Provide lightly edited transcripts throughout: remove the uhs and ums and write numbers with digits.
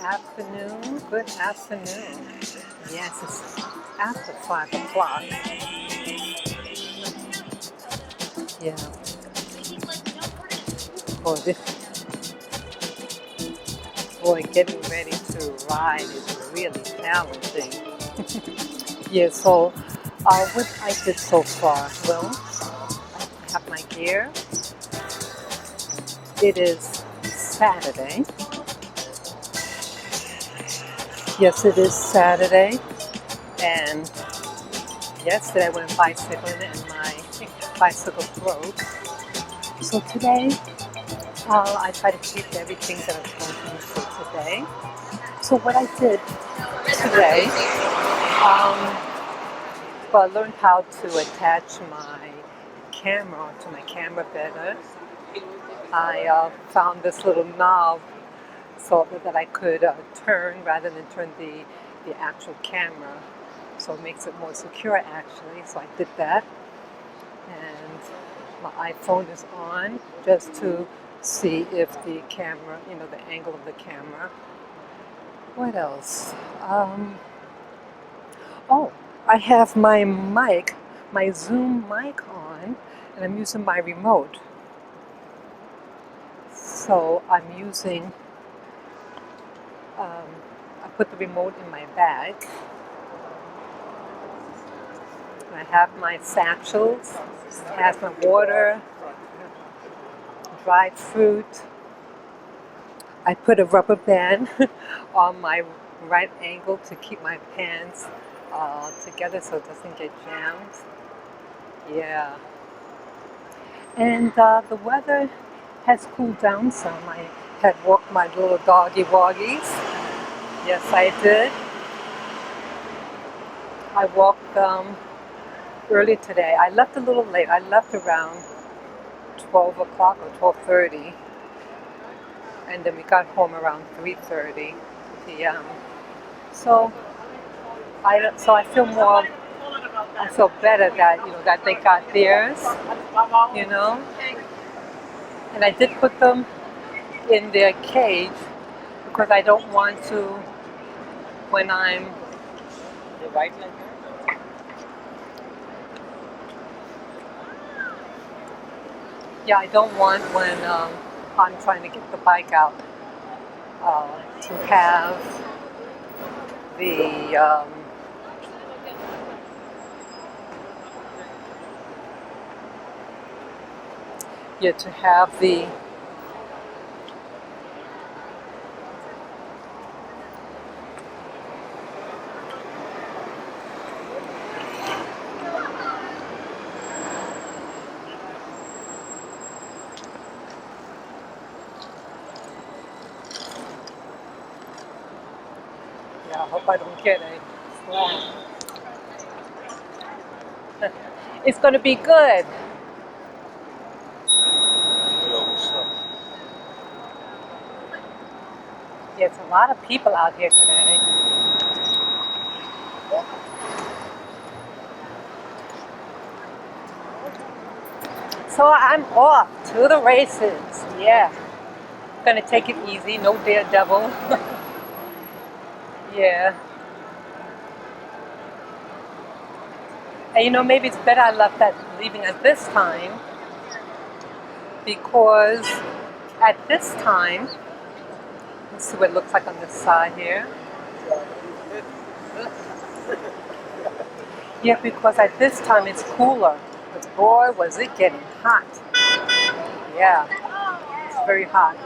afternoon. Good afternoon. Yes, it's after 5 o'clock. Yeah. Boy, getting ready to ride is really challenging. Yeah, so what I did so far, well, I have my gear. It is Saturday. Yes, it is Saturday. And yesterday I went bicycling and my bicycle broke. So today I try to keep everything that I was going to use for today. So what I did today, well, I learned how to attach my camera to my camera better. I found this little knob so that I could turn rather than turn the actual camera. So it makes it more secure actually. So I did that. And my iPhone is on just to see if the camera, the angle of the camera. What else? Oh, I have my mic, my Zoom mic on, and I'm using my remote. So I'm using, I put the remote in my bag. And I have my satchels, has my water, dried fruit. I put a rubber band on my right ankle to keep my pants together so it doesn't get jammed. Yeah. And the weather has cooled down some. I had walked my little doggy woggies. Yes, I did. I walked early today. I left a little late. I left around 12 o'clock or 12:30. And then we got home around 3:30 p.m. So I feel better that that they got theirs, you know. And I did put them in their cage because I don't want to when I'm yeah, I don't want when I'm trying to get the bike out to have the to have the I hope I don't get a slap. It's going to be good. Yeah, it's a lot of people out here today. So I'm off to the races. Yeah. Gonna take it easy, no daredevil. Yeah. And maybe it's better I left that leaving at this time because at this time, let's see what it looks like on this side here. Yeah, because at this time it's cooler. But boy, was it getting hot. Yeah, it's very hot.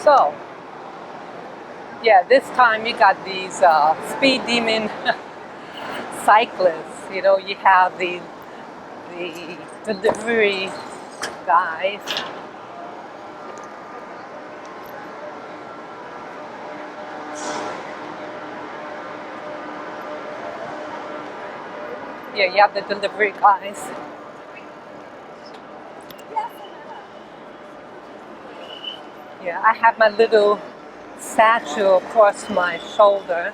So, Yeah, this time you got these speed demon cyclists. You know, you have the delivery guys. Yeah, you have the delivery guys. Yeah, I have my little satchel across my shoulder,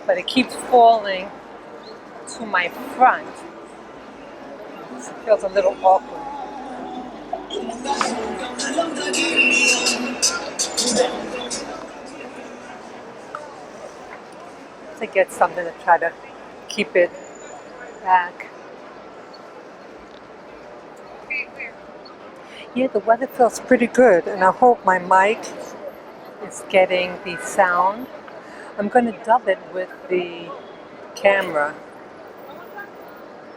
but it keeps falling to my front. It feels a little awkward. To get something to try to keep it back. Yeah, the weather feels pretty good, and I hope my mic is getting the sound. I'm going to dub it with the camera.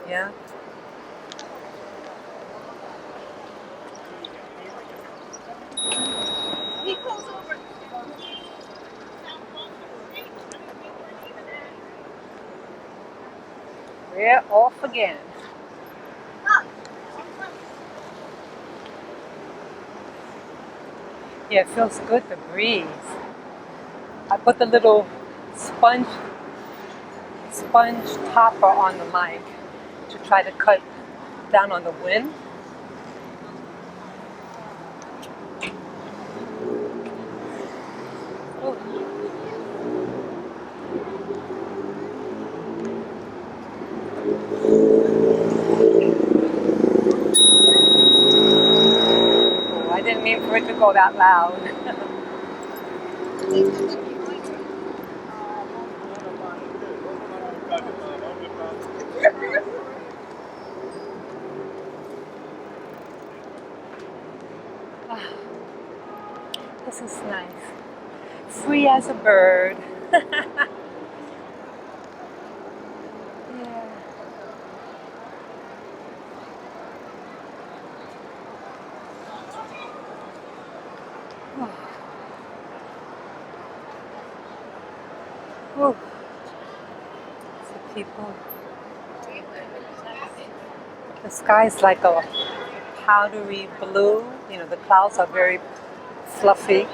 Yeah. We're off again. Yeah, it feels good to breathe. I put the little sponge topper on the mic to try to cut down on the wind. Oh, I didn't mean for it to go that loud. This is nice. Free as a bird. Yeah. Oh, the people. The sky's like a powdery blue. You know, the clouds are very fluffy.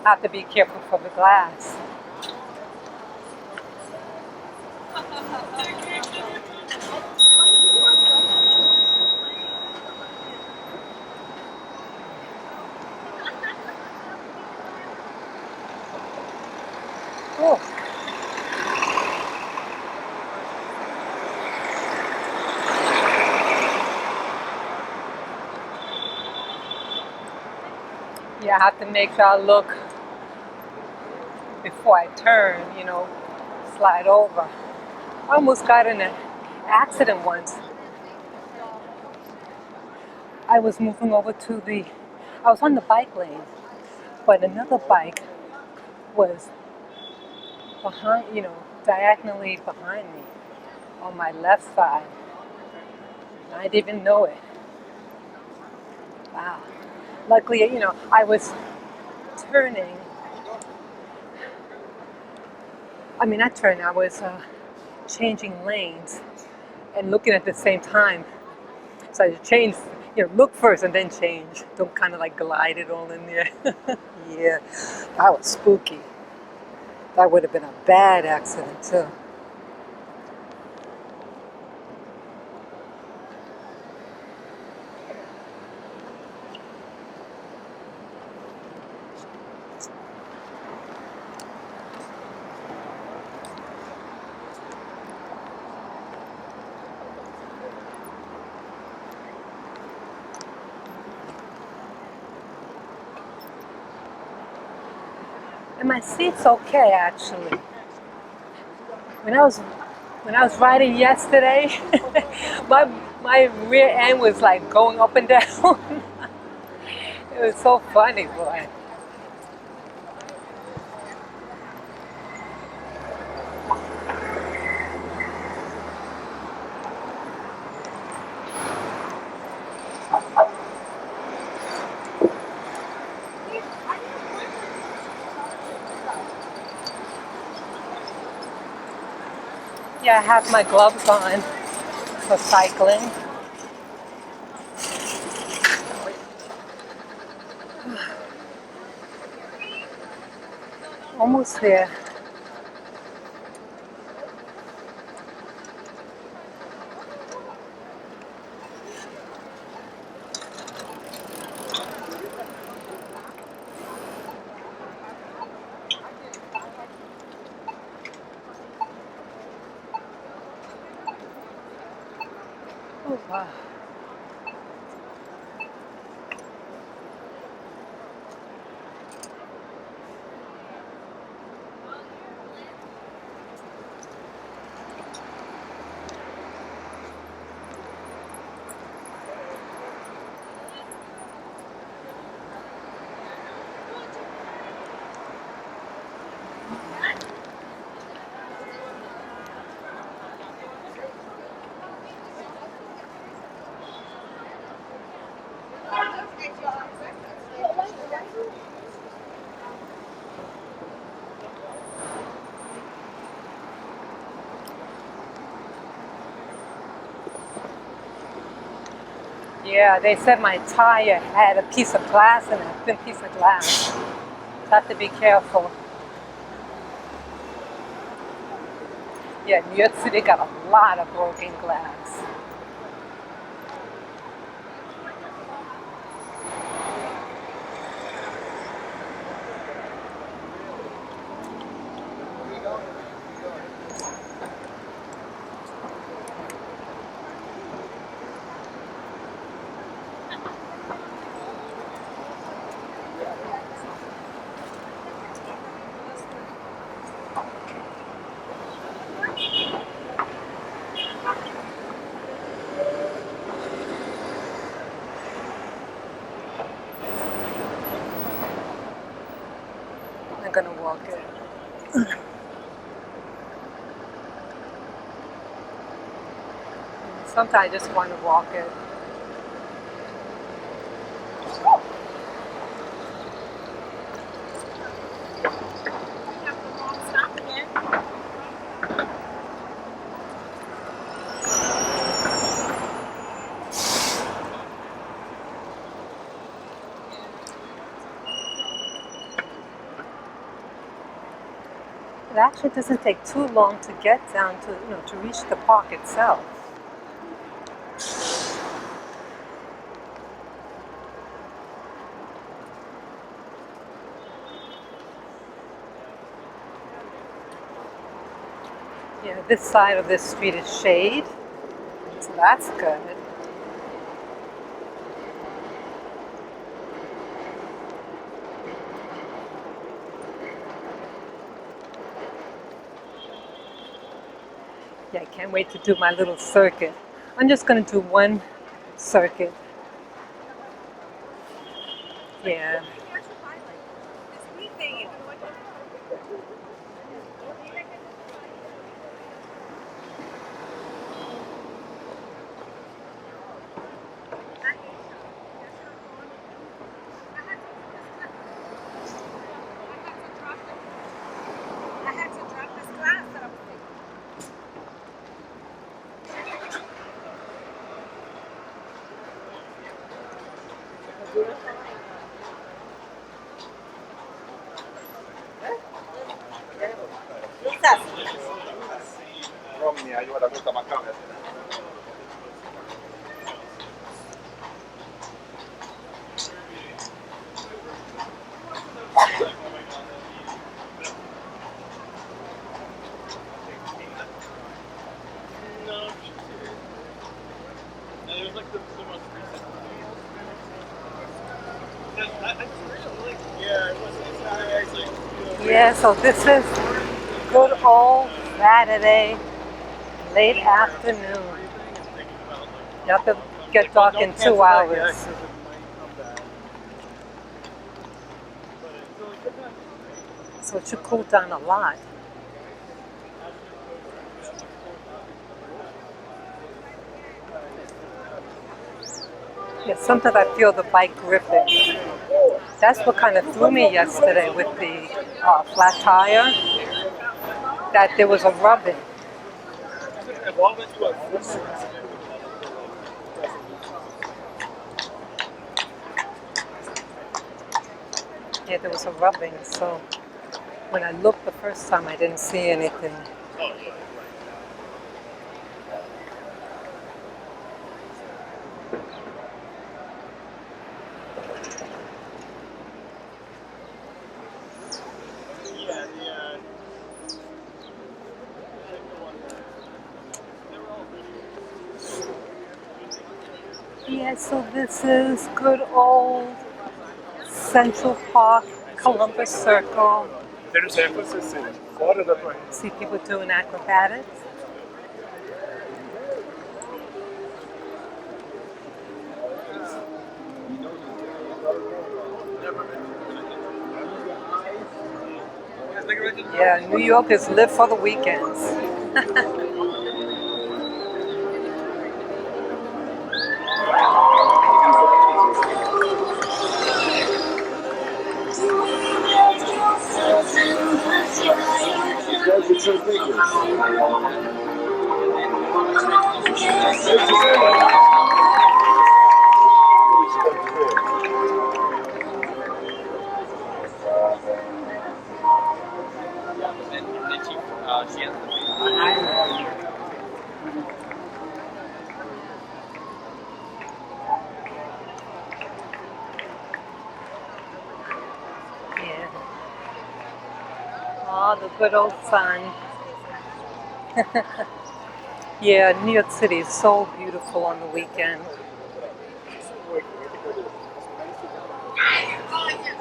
Have to be careful for the glass. Oh, yeah, I have to make sure I look before I turn, you know, slide over. I almost got in an accident once. I was moving over to I was on the bike lane, but another bike was behind, you know, diagonally behind me on my left side. I didn't even know it. Wow. Luckily, you know, I was turning. I mean, not turning, I was changing lanes and looking at the same time. So I change, you know, look first and then change. Don't kind of like glide it all in there. Yeah, that was spooky. That would have been a bad accident too. my seat's okay actually. When I was when I was riding yesterday, my my rear end was like going up and down. It was so funny, boy. Yeah, I have my gloves on for cycling. Almost there. Oh, wow. Yeah, they said my tire had a piece of glass in it, a thin piece of glass. So I have to be careful. Yeah, New York City got a lot of broken glass. I'm gonna walk it. Sometimes I just want to walk it. It actually doesn't take too long to get down to, to reach the park itself. Yeah, this side of this street is shade, so that's good. Yeah, I can't wait to do my little circuit. I'm just gonna do one circuit. Yeah. Rommi aiuta questa macabra. Yeah, it was. Yeah, so this is good old Saturday, late afternoon. You have to get dark in 2 hours. So it should cool down a lot. Yeah, sometimes I feel the bike gripping. That's what kind of threw me yesterday with the flat tire, that there was a rubbing. Yeah, there was a rubbing. So when I looked the first time, I didn't see anything. Yeah, so this is good old Central Park, Columbus Circle. See people doing acrobatics. Yeah, New York is live for the weekends. Yeah. Oh, the good old sun. Yeah, New York City is so beautiful on the weekend.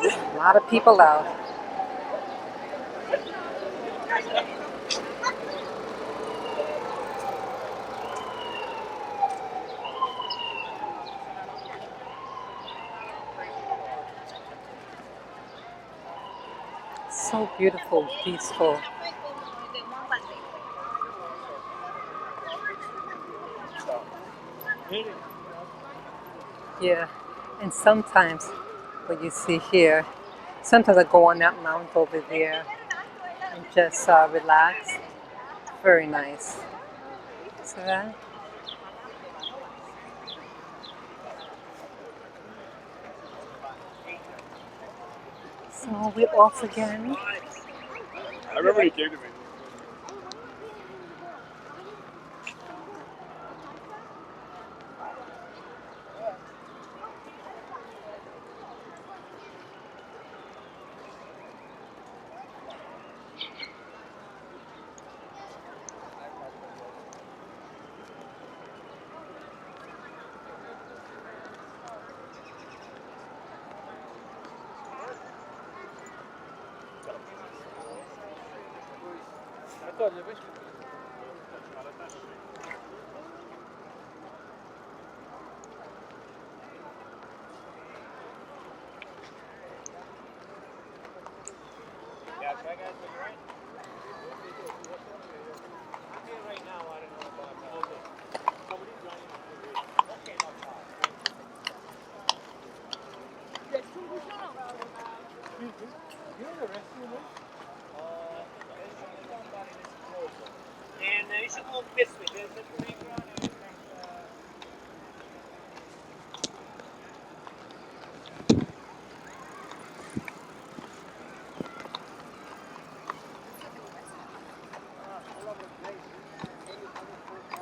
A lot of people out. So beautiful, peaceful. Yeah, and sometimes what you see here, sometimes I go on that mount over there and just relax. Very nice. See that? So we're off again. I remember he came to me.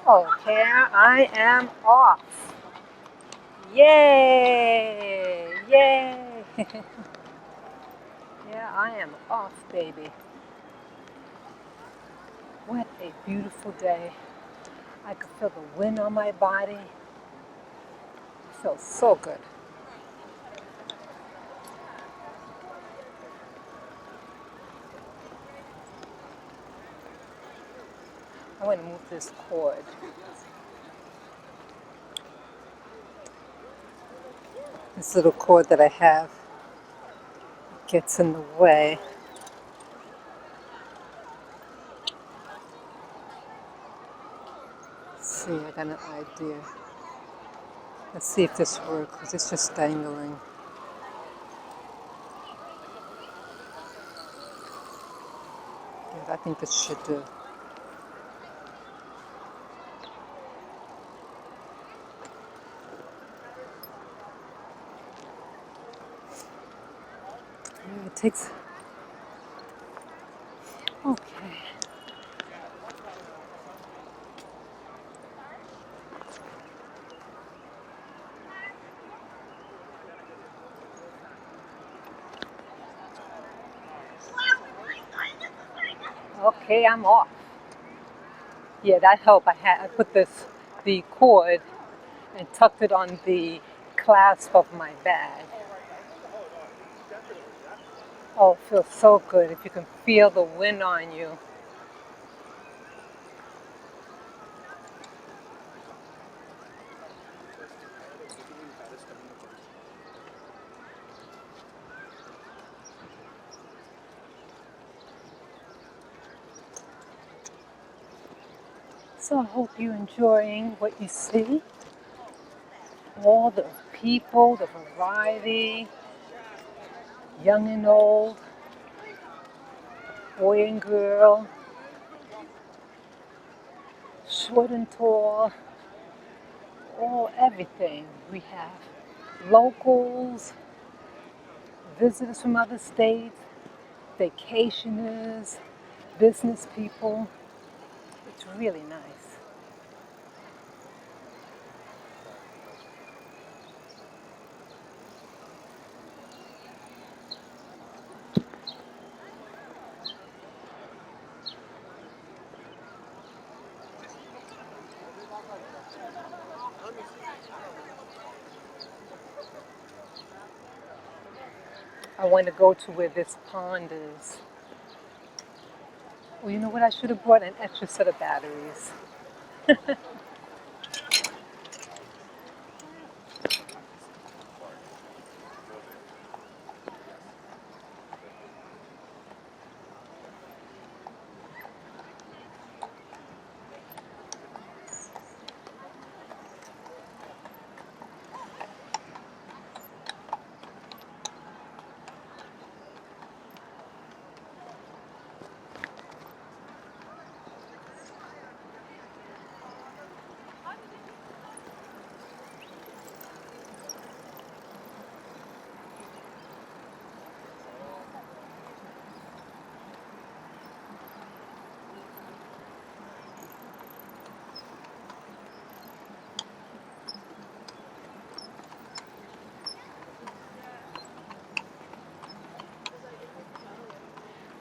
Okay, I am off. Yay! Yay! Yeah, I am off, baby. What a beautiful day. I could feel the wind on my body. It feels so good. I want to move this cord. This little cord that I have gets in the way. Let's see, I got an idea. Let's see if this works, because it's just dangling. Yeah, I think this should do. Yeah, it takes. Okay. Okay, I'm off. Yeah, that helped. I put the cord and tucked it on the clasp of my bag. Oh, it feels so good if you can feel the wind on you. So I hope you're enjoying what you see. All the people, the variety, young and old, boy and girl, short and tall, all everything. We have locals, visitors from other states, vacationers, business people. It's really nice. I want to go to where this pond is. Well, you know what? I should have brought an extra set of batteries.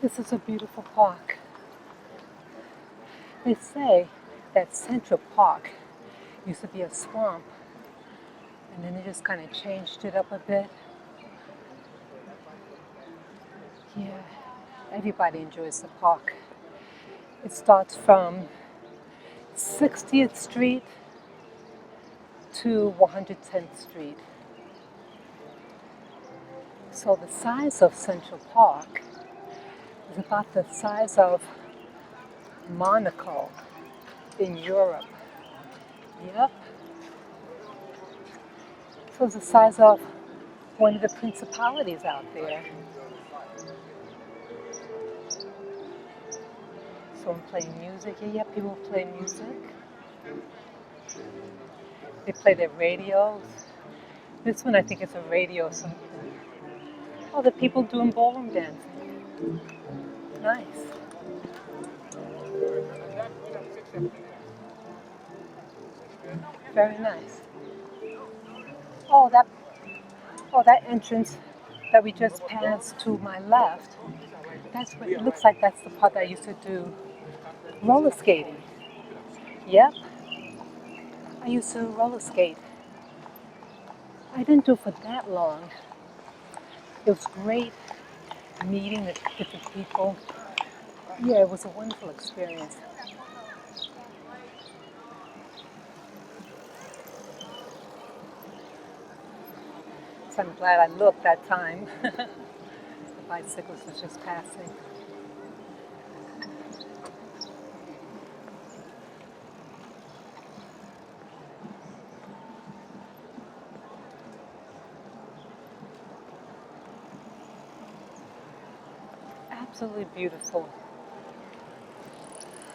This is a beautiful park. They say that Central Park used to be a swamp, and then they just kind of changed it up a bit. Yeah, everybody enjoys the park. It starts from 60th Street to 110th Street. So the size of Central Park is about the size of Monaco in Europe. Yep. So it's the size of one of the principalities out there. So I'm playing music. Yeah, people play music. They play their radios. This one I think is a radio something. Oh, the people doing ballroom dancing. Nice. Very nice. Oh, that entrance that we just passed to my left. That's what it looks like. That's the part that I used to do roller skating. Yep, I used to roller skate. I didn't do it for that long. It was great meeting the different people. Yeah, it was a wonderful experience. So I'm glad I looked that time. The bicyclist was just passing. Absolutely beautiful.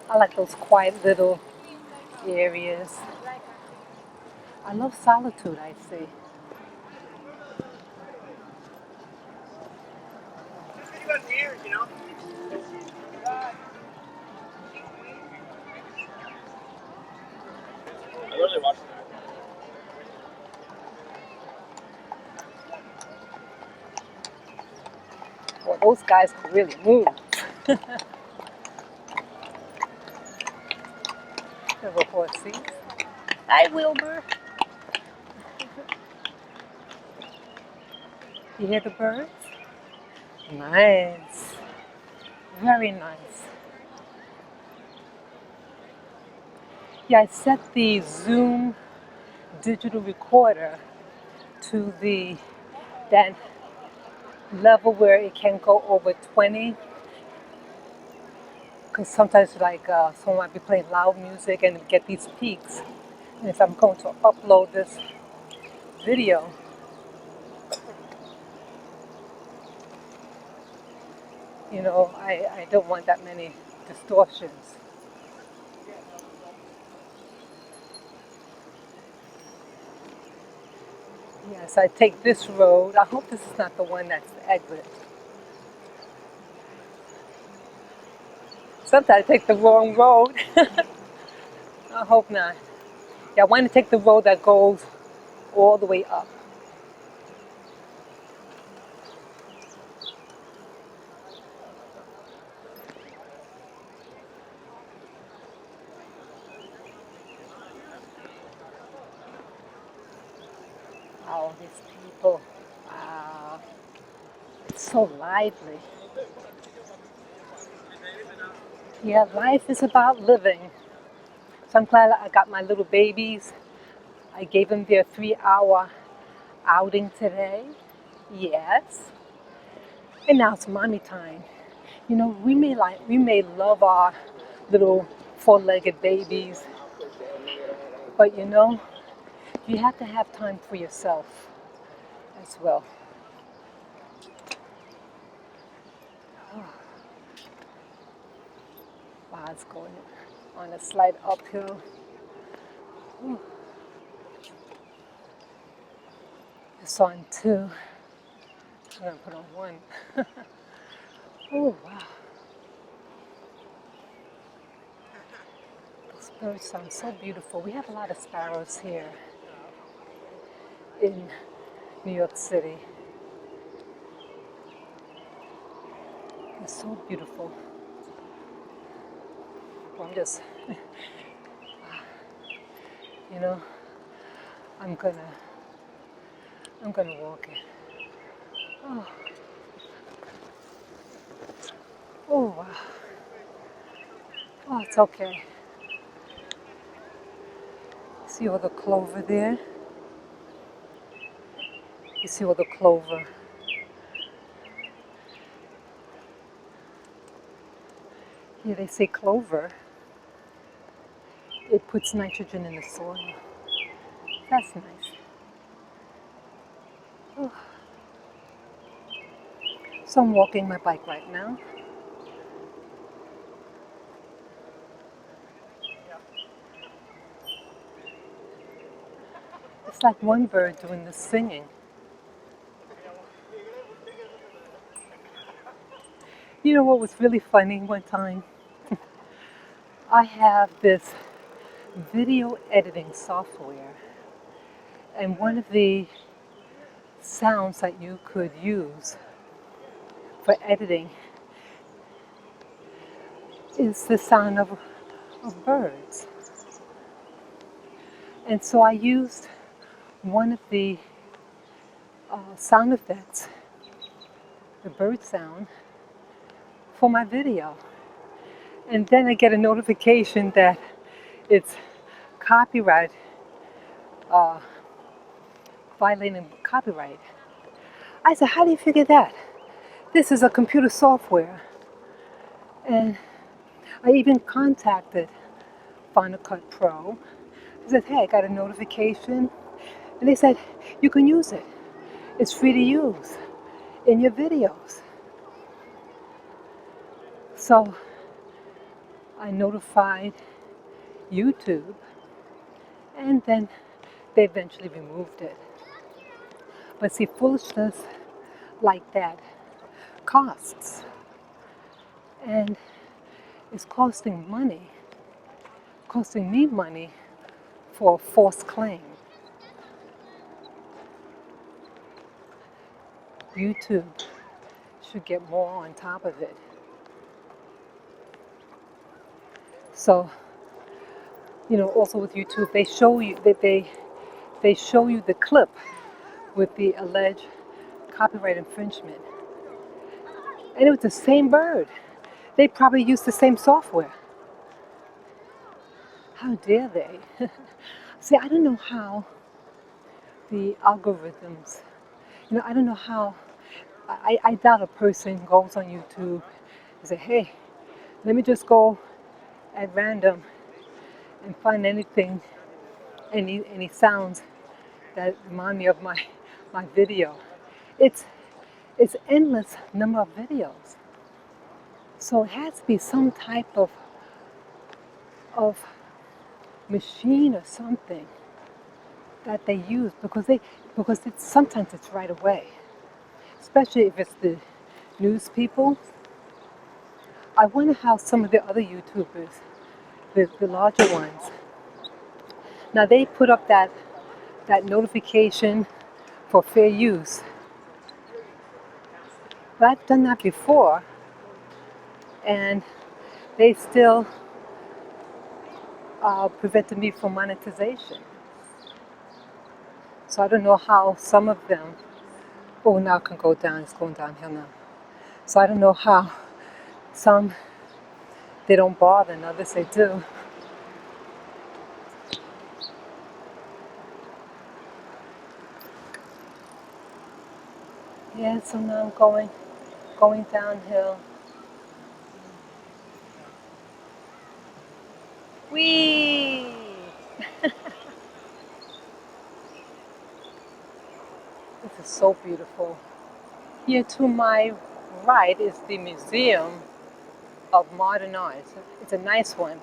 I like those quiet little areas. I love solitude, I say. I really watched that. Well, those guys can really move. Little horsies. Hi, Wilbur. You hear the birds? Nice. Very nice. Yeah, I set the Zoom digital recorder to that level where it can go over 20. Because sometimes, someone might be playing loud music and get these peaks. And if I'm going to upload this video, I don't want that many distortions. Yes, I take this road. I hope this is not the one that's the exit. Sometimes I take the wrong road. I hope not. Yeah, I want to take the road that goes all the way up. All these people. Wow. It's so lively. Yeah, life is about living. So I'm glad I got my little babies. I gave them their 3 hour outing today. Yes. And now it's mommy time. We may love our little four-legged babies, but you have to have time for yourself as well. Wow, it's going on a slight uphill. Ooh. It's on 2. I'm gonna put on 1. Oh wow. Those birds sound so beautiful. We have a lot of sparrows here in New York City. It's so beautiful. Well, I'm just, you know, I'm gonna walk it. Oh, oh wow. Oh, it's okay. See all the clover there? You see all the clover. Yeah, they say clover. It puts nitrogen in the soil. That's nice. Oh. So I'm walking my bike right now. It's like one bird doing the singing. You know what was really funny one time? I have this video editing software, and one of the sounds that you could use for editing is the sound of birds. And so I used one of the sound effects, the bird sound, for my video. And then I get a notification that it's copyright, violating copyright. I said, how do you figure that? This is a computer software. And I even contacted Final Cut Pro. I said, hey, I got a notification. And they said, you can use it. It's free to use in your videos. So I notified YouTube, and then they eventually removed it. But see, foolishness like that costs. And it's costing me money for a false claim. YouTube should get more on top of it. So, also with YouTube, they show you that they show you the clip with the alleged copyright infringement. And it was the same bird. They probably used the same software. How dare they? See, I don't know how the algorithms, I don't know how, I doubt a person goes on YouTube and say, hey, let me just go at random and find anything, any sounds that remind me of my video. It's endless number of videos. So it has to be some type of machine or something that they use because sometimes it's right away. Especially if it's the news people. I wonder how some of the other YouTubers, the larger ones, now they put up that notification for fair use. But I've done that before, and they still prevented me from monetization. So I don't know how some of them, now it can go down, it's going downhill now. So I don't know how some, they don't bother, and others they do. Yeah, so now I'm going downhill. Whee! This is so beautiful. Here to my right is the Museum of Modern Art. It's a nice one.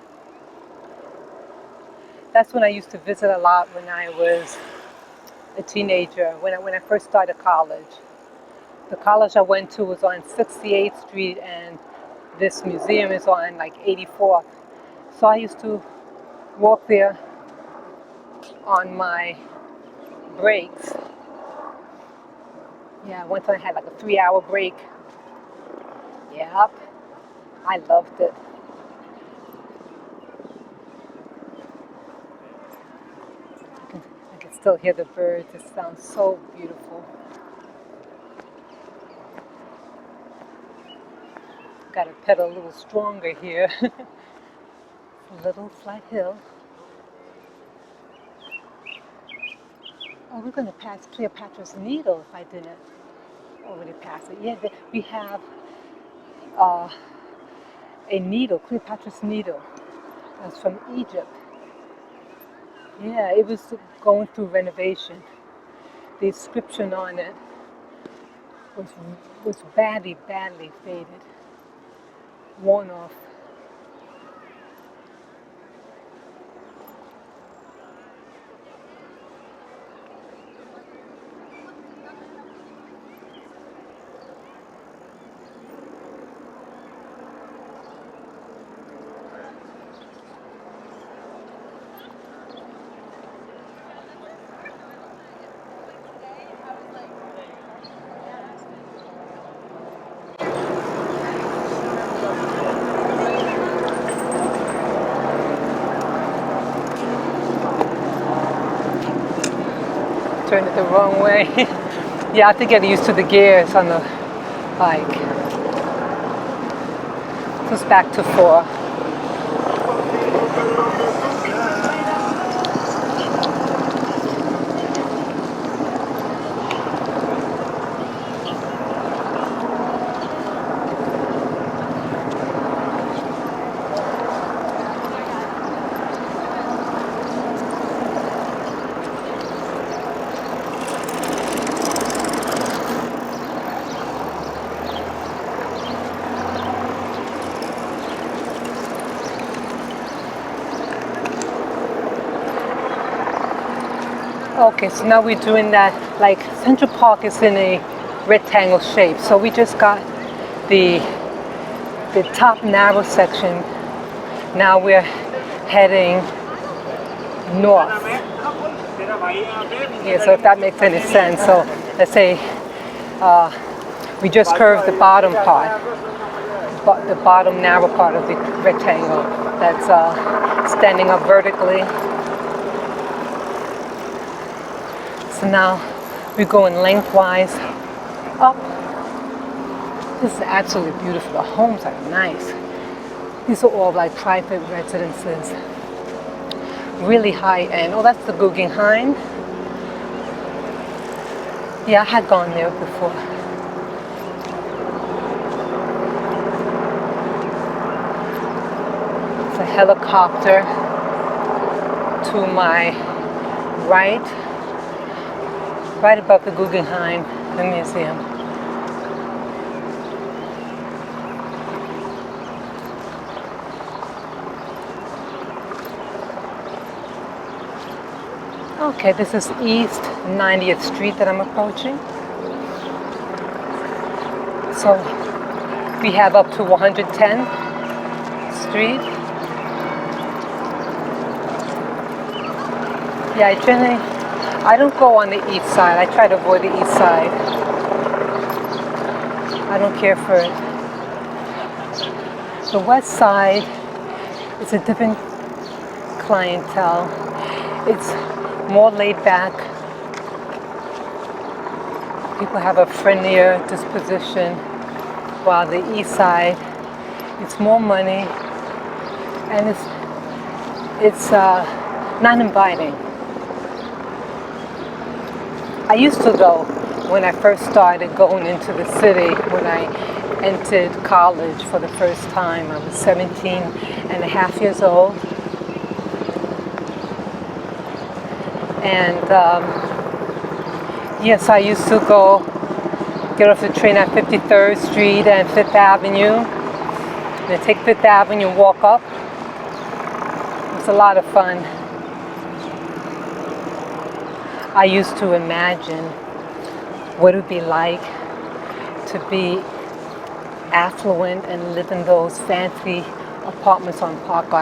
That's when I used to visit a lot when I was a teenager, when I first started college. The college I went to was on 68th Street, and this museum is on like 84th. So I used to walk there on my breaks. Yeah, one time I had like a 3-hour break. Yep, I loved it. I can still hear the birds. It sounds so beautiful. Got to pedal a little stronger here. A little flat hill. Oh, we're going to pass Cleopatra's Needle if I didn't already pass it. Yeah, we have a needle, Cleopatra's Needle. That's from Egypt. Yeah, it was going through renovation. The inscription on it was badly faded, worn off. Turned it the wrong way. Yeah, I have to get used to the gears on the bike. Goes back to 4. Okay, so now we're doing that, like Central Park is in a rectangle shape. So we just got the top narrow section. Now we're heading north. Yeah, so if that makes any sense. So let's say we just curved the bottom part, the bottom narrow part of the rectangle that's standing up vertically. So now we're going lengthwise up. This is absolutely beautiful. The homes are nice. These are all like private residences. Really high end. Oh, that's the Guggenheim. Yeah, I had gone there before. It's a helicopter to my right above the Guggenheim, the museum. Okay, this is East 90th Street that I'm approaching. So we have up to 110th Street. Yeah, I don't go on the east side. I try to avoid the east side. I don't care for it. The west side is a different clientele. It's more laid back. People have a friendlier disposition, while the east side, it's more money, and it's not inviting. I used to go when I first started going into the city, when I entered college for the first time. I was 17 and a half years old. And yes, I used to go get off the train at 53rd Street and 5th Avenue. And then take 5th Avenue and walk up. It was a lot of fun. I used to imagine what it would be like to be affluent and live in those fancy apartments on Park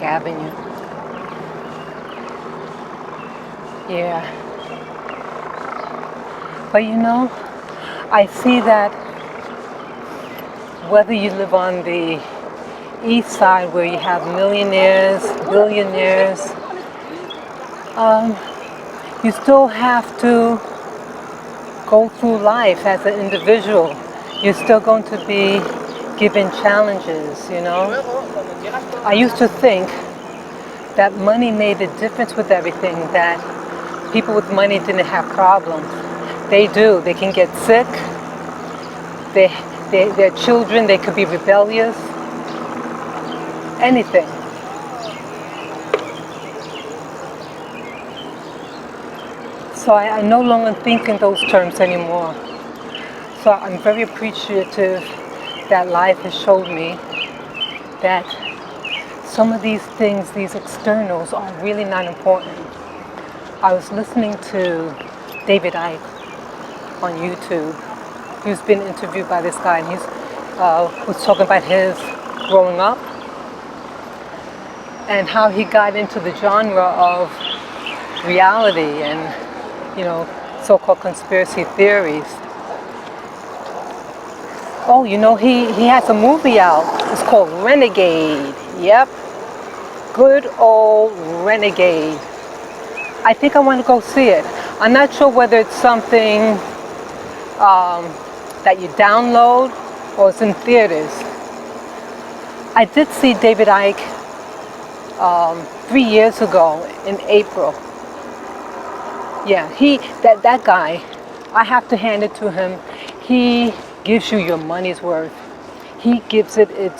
Avenue. Yeah. But you know, I see that whether you live on the east side where you have millionaires, billionaires, you still have to go through life as an individual. You're still going to be given challenges, you know. I used to think that money made a difference with everything, that people with money didn't have problems. They do. They can get sick. Their children, they could be rebellious. Anything. So I no longer think in those terms anymore. So I'm very appreciative that life has showed me that some of these things, these externals, are really not important. I was listening to David Icke on YouTube. He's been interviewed by this guy, and he was talking about his growing up and how he got into the genre of reality and, you know, so-called conspiracy theories. Oh, you know, he has a movie out. It's called Renegade. Yep. Good old Renegade. I think I want to go see it. I'm not sure whether it's something that you download or it's in theaters. I did see David Icke 3 years ago in April. Yeah, that guy, I have to hand it to him. He gives you your money's worth. He gives it his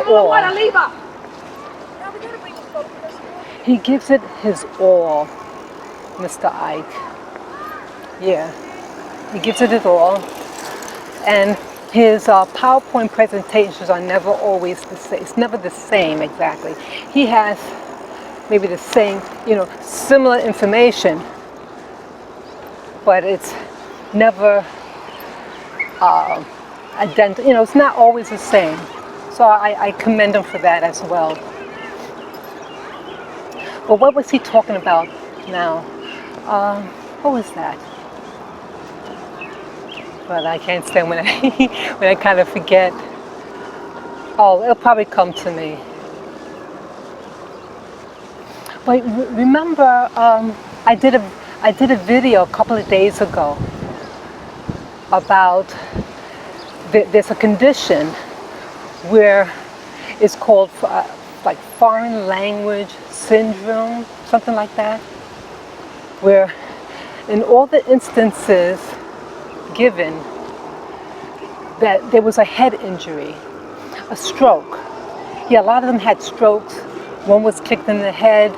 all. He gives it his all, Mr. Icke. Yeah, he gives it his all. And his PowerPoint presentations are never always the same. It's never the same exactly. He has maybe the same, you know, similar information, but it's never identical. You know, it's not always the same. So I commend him for that as well. But what was he talking about now? What was that? But I can't stand when I when I kind of forget. Oh, it'll probably come to me. But remember, I did a video a couple of days ago about there's a condition where it's called like foreign language syndrome, something like that, where in all the instances given that there was a head injury, a stroke. Yeah, a lot of them had strokes. One was kicked in the head,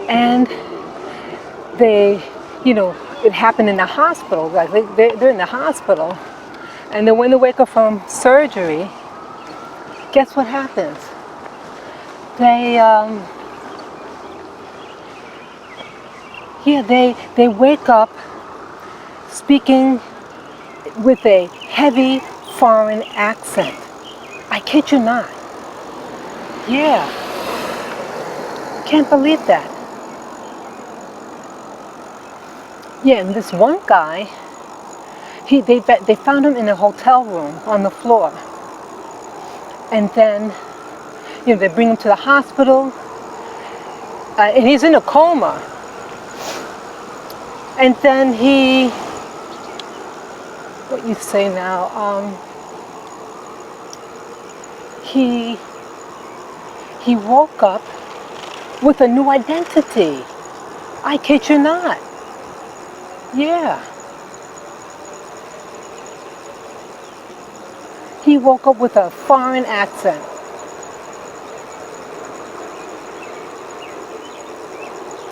and they, you know, it happened in the hospital. Like they're in the hospital, and then when they wake up from surgery, guess what happens? They wake up speaking with a heavy foreign accent. I kid you not. Yeah. Can't believe that. Yeah, and this one guy, they found him in a hotel room on the floor. And then, you know, they bring him to the hospital, and he's in a coma. And then what you say now? He woke up with a new identity. I kid you not. Yeah. He woke up with a foreign accent.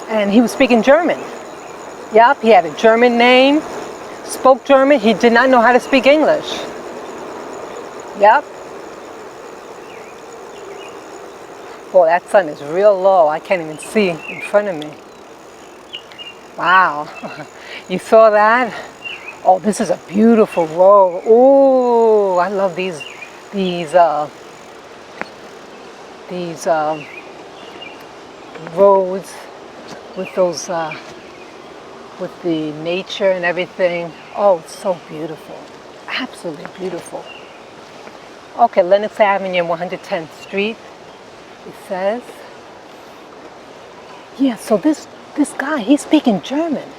And he was speaking German. Yep, he had a German name, spoke German. He did not know how to speak English. Yep. Boy, that sun is real low. I can't even see in front of me. Wow. You saw that? Oh, this is a beautiful road. Oh, I love these roads with those with the nature and everything. Oh, it's so beautiful. Absolutely beautiful. Okay, Lenox Avenue, 110th Street. It says. Yeah, so this guy, he's speaking German.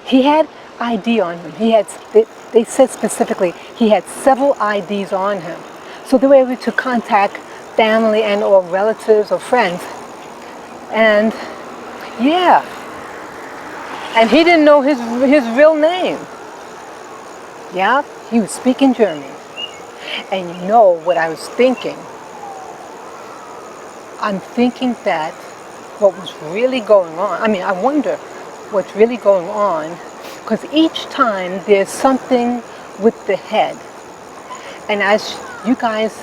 He had ID on him. They said specifically he had several IDs on him. So they were able to contact family and or relatives or friends. And yeah. And he didn't know his real name. Yeah, he was speaking German. And you know what I was thinking? I'm thinking that what was really going on, I mean, I wonder what's really going on, because each time there's something with the head. And as you guys,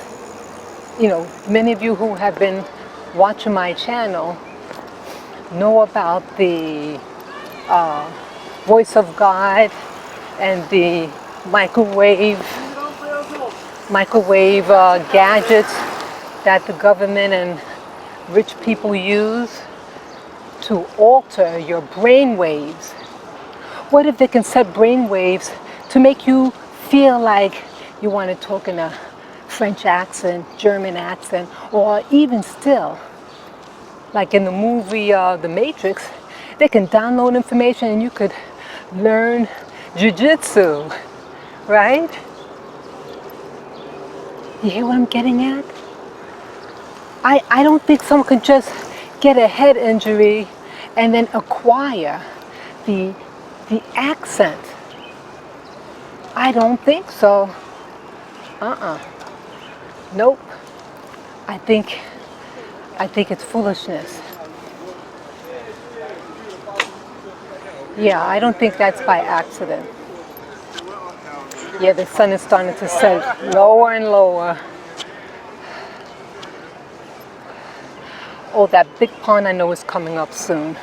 you know, many of you who have been watching my channel know about the voice of God and the microwave gadgets that the government and rich people use to alter your brain waves. What if they can set brain waves to make you feel like you want to talk in a French accent, German accent, or even still, like in the movie The Matrix, they can download information and you could learn jiu-jitsu, right? You hear what I'm getting at? I don't think someone could just get a head injury and then acquire the accent. I don't think so. Nope. I think it's foolishness. Yeah, I don't think that's by accident. Yeah, the sun is starting to set lower and lower. Oh, that big pond I know is coming up soon.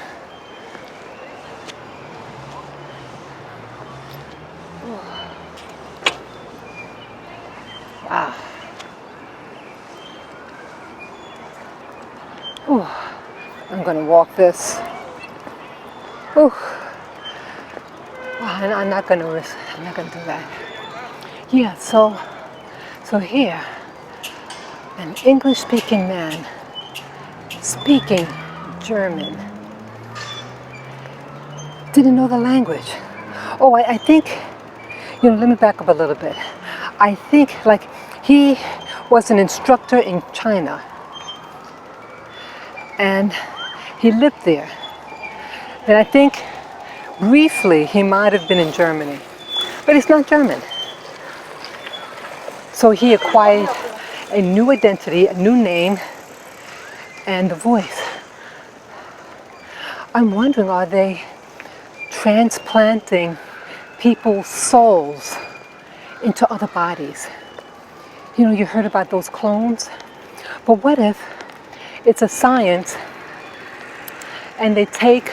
gonna walk this. Ooh. I'm not gonna do that. Yeah, so here, an English-speaking man speaking German. Didn't know the language. Oh, I think, let me back up a little bit. I think like he was an instructor in China and he lived there. And I think briefly he might have been in Germany, but he's not German. So he acquired a new identity, a new name, and a voice. I'm wondering, are they transplanting people's souls into other bodies? You heard about those clones? But what if it's a science and they take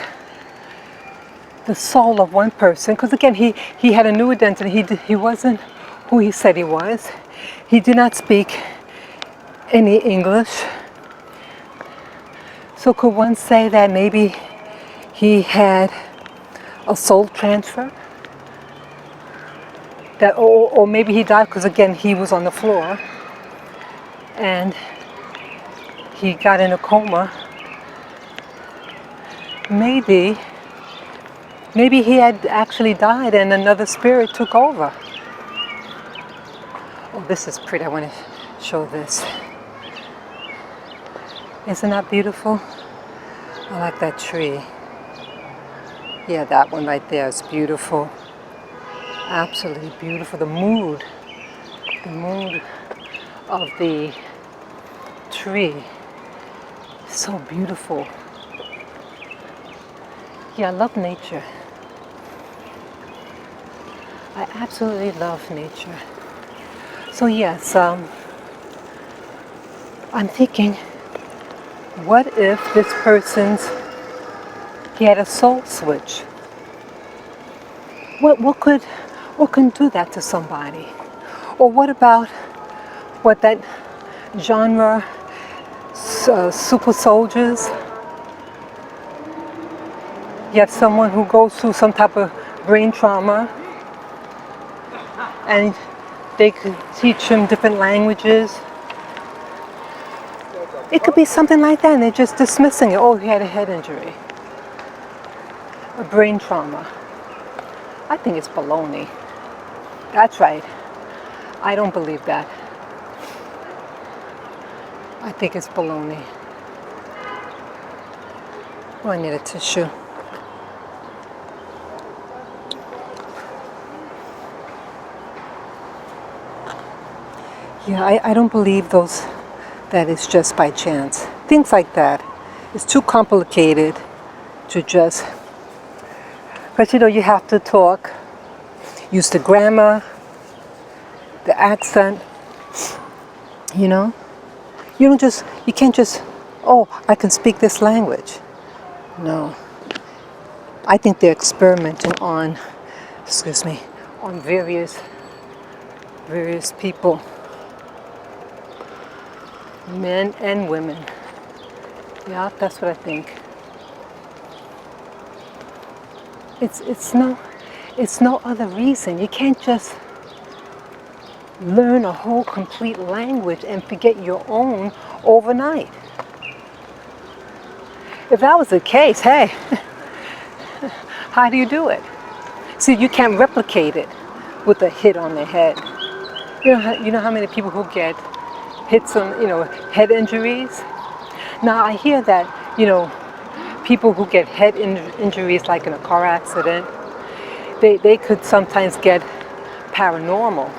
the soul of one person, because again, he had a new identity. He wasn't who he said he was. He did not speak any English. So could one say that maybe he had a soul transfer? Or maybe he died because again, he was on the floor and he got in a coma. Maybe he had actually died and another spirit took over. Oh, this is pretty. I want to show this. Isn't that beautiful? I like that tree. Yeah, that one right there is beautiful. Absolutely beautiful. The mood of the tree is so beautiful. Yeah, I love nature. I absolutely love nature. So yes, I'm thinking, what if this he had a soul switch? What can do that to somebody? Or what about what that genre, super soldiers? You have someone who goes through some type of brain trauma and they could teach him different languages. It could be something like that and they're just dismissing it. Oh, he had a head injury, a brain trauma. I think it's baloney. That's right. I don't believe that. I think it's baloney. Oh, I need a tissue. Yeah, I don't believe that it's just by chance. Things like that. It's too complicated to just, but you have to talk, use the grammar, the accent, you can't just, oh, I can speak this language. No. I think they're experimenting on various people. Men and women. Yeah, that's what I think. It's no other reason. You can't just learn a whole complete language and forget your own overnight. If that was the case, hey, how do you do it? See, you can't replicate it with a hit on the head. You know how many people who get hits on, head injuries? Now I hear that, people who get head injuries like in a car accident, they could sometimes get paranormal.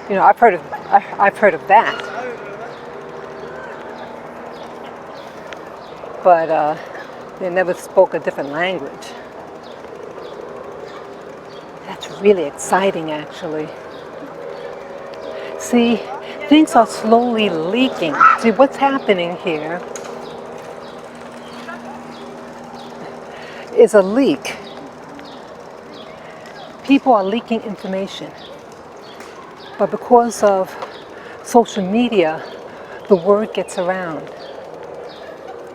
I've heard of that. But they never spoke a different language. That's really exciting, actually. See, things are slowly leaking. See, what's happening here is a leak. People are leaking information. But because of social media, the word gets around.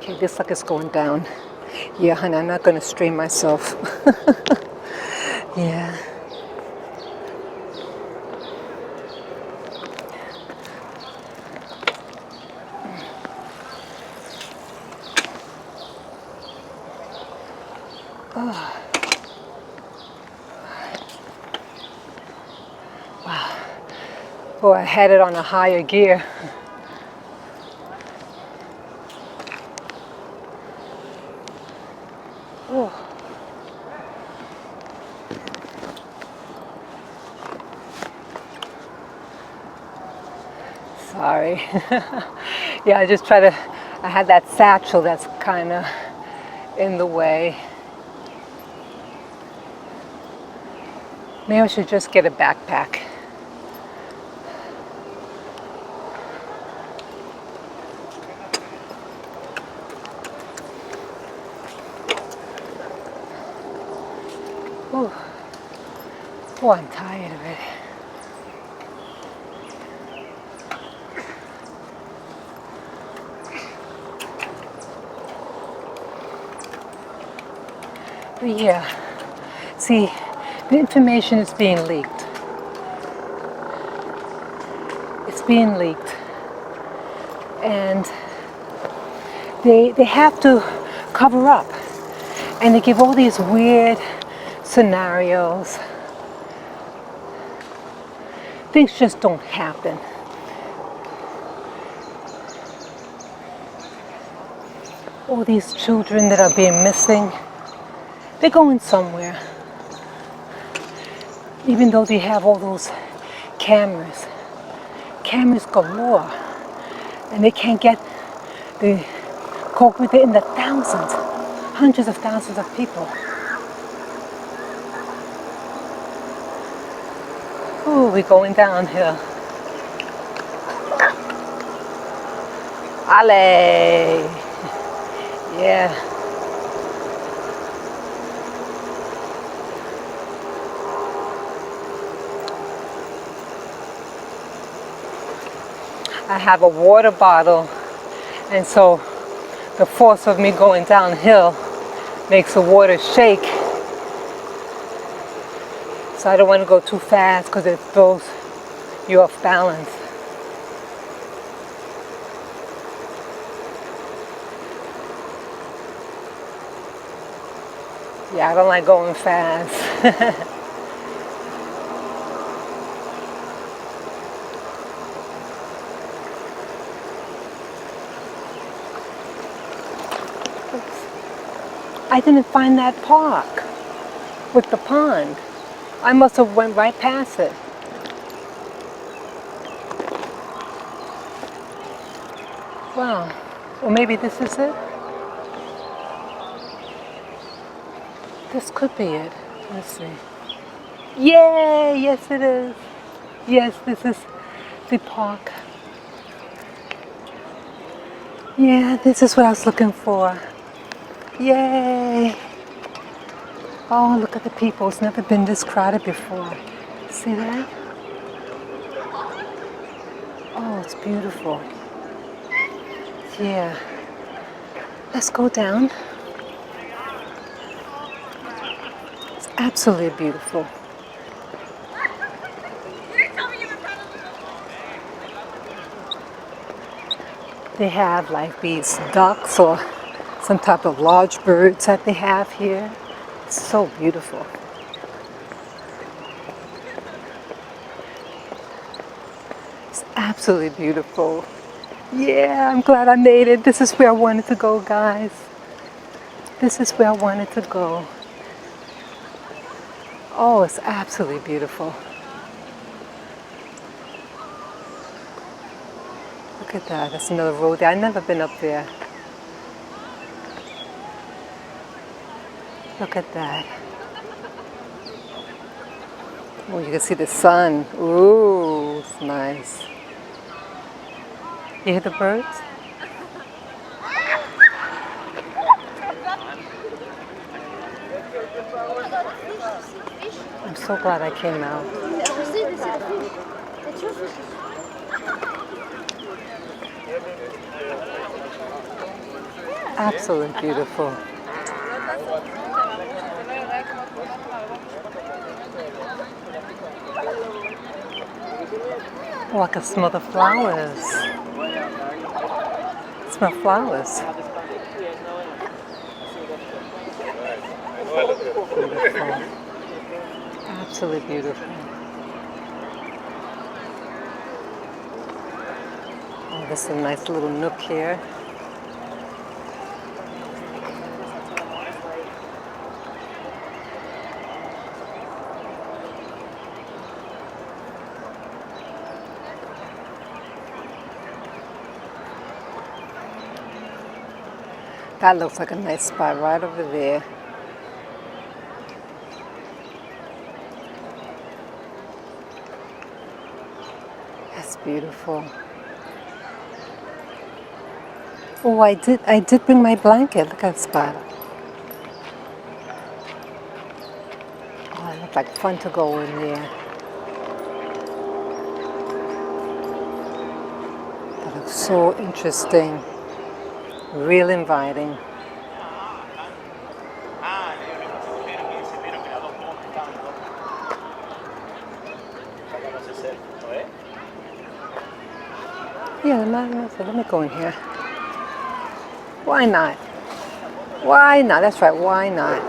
Okay, this like it's going down. Yeah, honey, I'm not gonna strain myself. Yeah. Oh, I had it on a higher gear. Oh. Sorry. Yeah, I had that satchel that's kind of in the way. Maybe I should just get a backpack. Oh, oh, I'm tired of it. But yeah, see, the information is being leaked. It's being leaked. And they have to cover up. And they give all these weird scenarios. Things just don't happen. All these children that are being missing, they're going somewhere. Even though they have all those cameras galore, and they can't get the culprit. They're in the thousands, hundreds of thousands of people. Ooh, we're going downhill. Ale! Yeah. I have a water bottle, and so the force of me going downhill makes the water shake. So I don't want to go too fast because it throws you off balance. Yeah, I don't like going fast. I didn't find that park with the pond. I must have went right past it. Wow. Or maybe this is it? This could be it. Let's see. Yay! Yes, it is. Yes, this is the park. Yeah, this is what I was looking for. Yay! Oh, look at the people. It's never been this crowded before. See that? Oh, it's beautiful. Yeah. Let's go down. It's absolutely beautiful. They have like these ducks or some type of large birds that they have here. It's so beautiful. It's absolutely beautiful. Yeah, I'm glad I made it. This is where I wanted to go, guys. This is where I wanted to go. Oh, it's absolutely beautiful. Look at that. That's another road there. I've never been up there. Look at that. Oh, you can see the sun. Ooh, it's nice. You hear the birds? I'm so glad I came out. Absolutely beautiful. Oh, I can smell the flowers. Smell flowers. Beautiful. Absolutely beautiful. Oh, this is a nice little nook here. That looks like a nice spot right over there. That's beautiful. Oh, I did bring my blanket. Look at that spot. Oh, it looked like fun to go in there. That looks so interesting. Real inviting. Yeah, let me go in here. Why not? Why not? That's right, why not?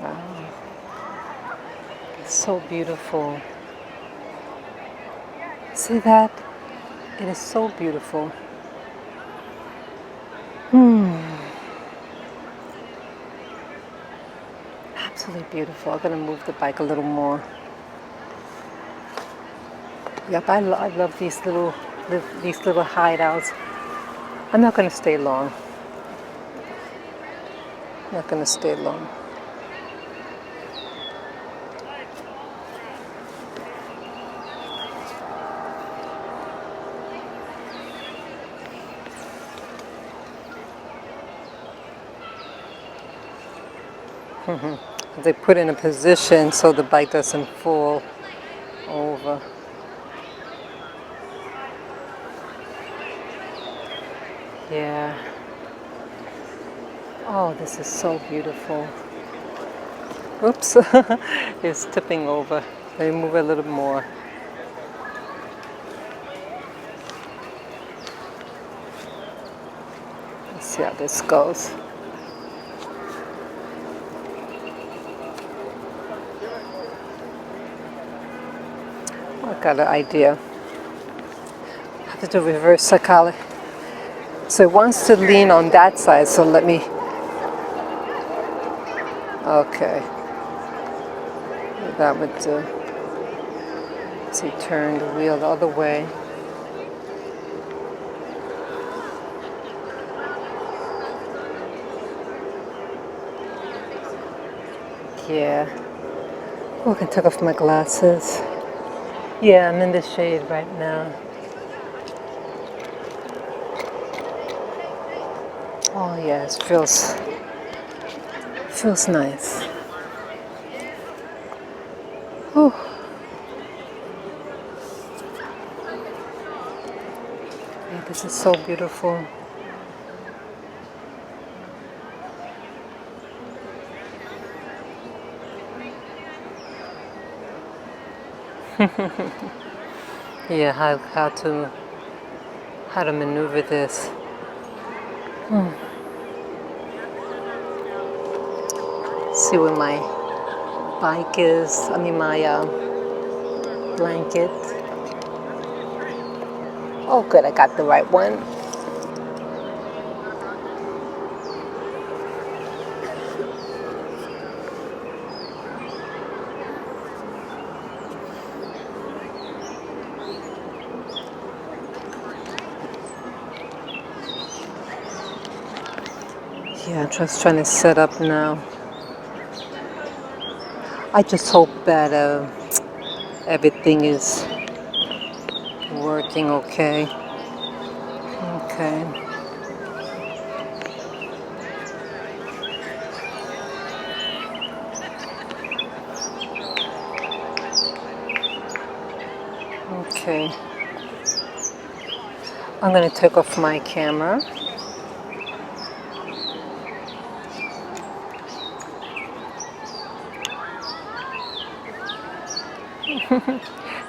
Wow. It's so beautiful. See that? It is so beautiful. Absolutely beautiful. I'm gonna move the bike a little more. Yep, I love these little hideouts. I'm not gonna stay long. Not gonna stay long. They put in a position so the bike doesn't fall over. Yeah. Oh, this is so beautiful. Oops, it's tipping over. Let me move a little more. Let's see how this goes. I got an idea. I have to do reverse psychology. So it wants to lean on that side, so let me. Okay. That would do. So turn the wheel the other way. Yeah. Oh, I can take off my glasses. Yeah, I'm in the shade right now. Oh yes, feels nice. Oh. Yeah, this is so beautiful. Yeah, how to maneuver this. See where my bike is. I mean my blanket. Oh, good, I got the right one. Yeah, I'm just trying to set up now. I just hope that everything is working. everything okay. Okay. Okay. I'm going to take off my camera.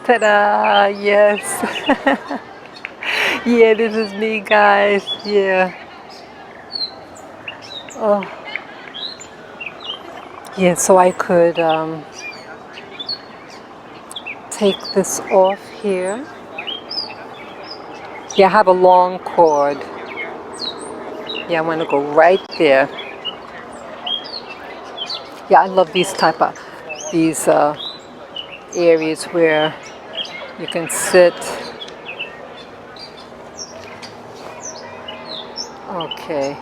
Ta-da! Yes. Yeah, this is me, guys. Yeah. Oh. Yeah, so I could take this off here. Yeah, I have a long cord. Yeah, I want to go right there. Yeah, I love these areas where you can sit. Okay.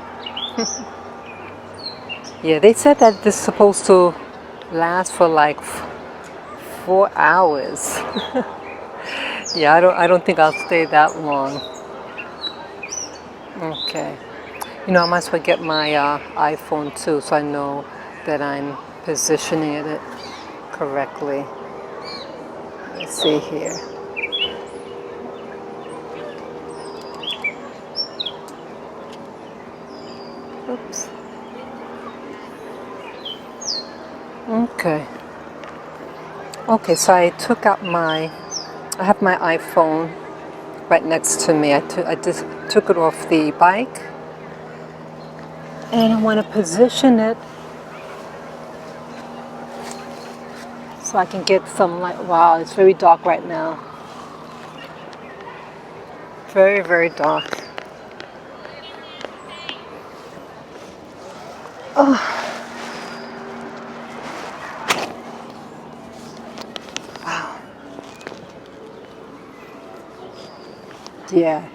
Yeah, they said that this is supposed to last for like 4 hours. Yeah, I don't think I'll stay that long. Okay. You know, I might as well get my iPhone too, so I know that I'm positioning it correctly. Let's see here. Oops. Okay. Okay, so I have my iPhone right next to me. I just took it off the bike, and I want to position it so I can get some light. Wow, it's very dark right now. Very, very dark. Oh, wow. Yeah.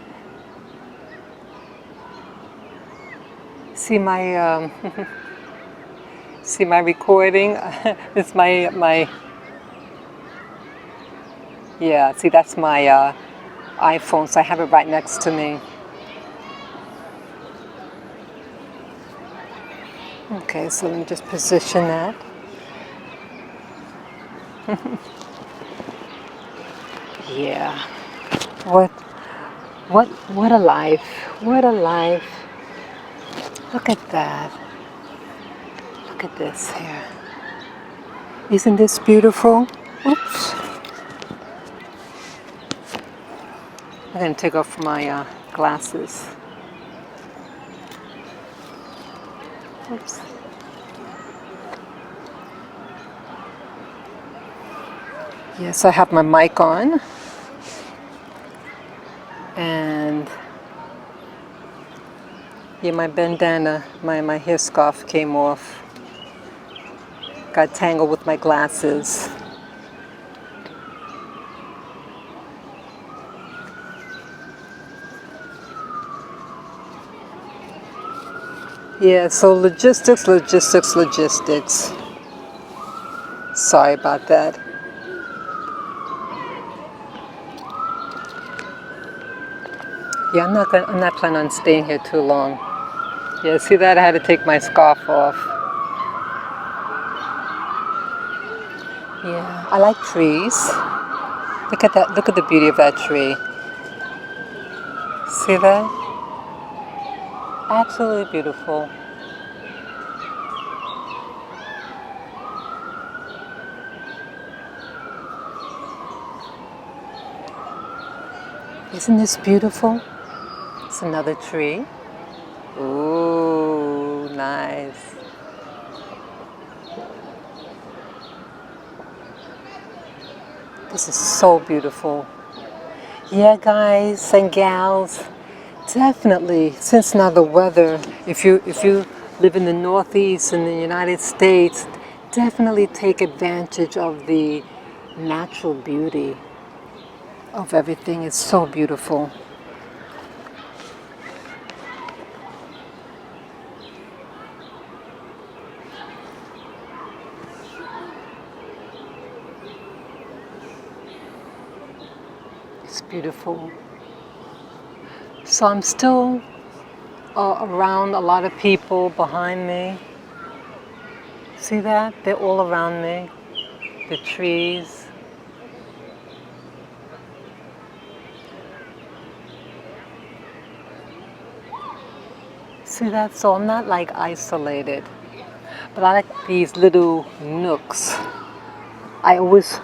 See my see my recording. It's my yeah. See, that's my iPhone. So I have it right next to me. Okay, so let me just position that. Yeah. What a life. What a life. Look at that. Look at this here. Isn't this beautiful? Oops. I'm going to take off my glasses. Oops. Yes, I have my mic on. And yeah, my bandana, my hair scarf came off. Got tangled with my glasses. Yeah, so logistics. Sorry about that. Yeah, I'm not planning on staying here too long. Yeah, see that? I had to take my scarf off. Yeah, I like trees. Look at that. Look at the beauty of that tree. See that? Absolutely beautiful. Isn't this beautiful? It's another tree. Ooh, nice. This is so beautiful. Yeah, guys and gals, definitely. Since now the weather, if you live in the Northeast in the United States, definitely take advantage of the natural beauty of everything. It's so beautiful. It's beautiful. So I'm still around a lot of people behind me. See that? They're all around me. The trees. See that? So I'm not like isolated, but I like these little nooks. I always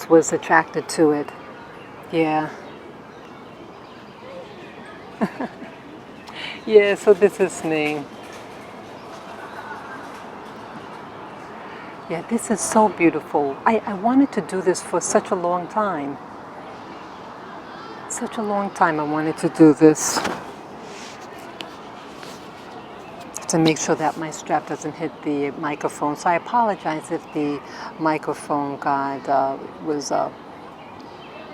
was attracted to it. Yeah. Yeah, so this is me. Yeah, this is so beautiful. I wanted to do this for such a long time. Such a long time I wanted to do this. To make sure that my strap doesn't hit the microphone. So I apologize if the microphone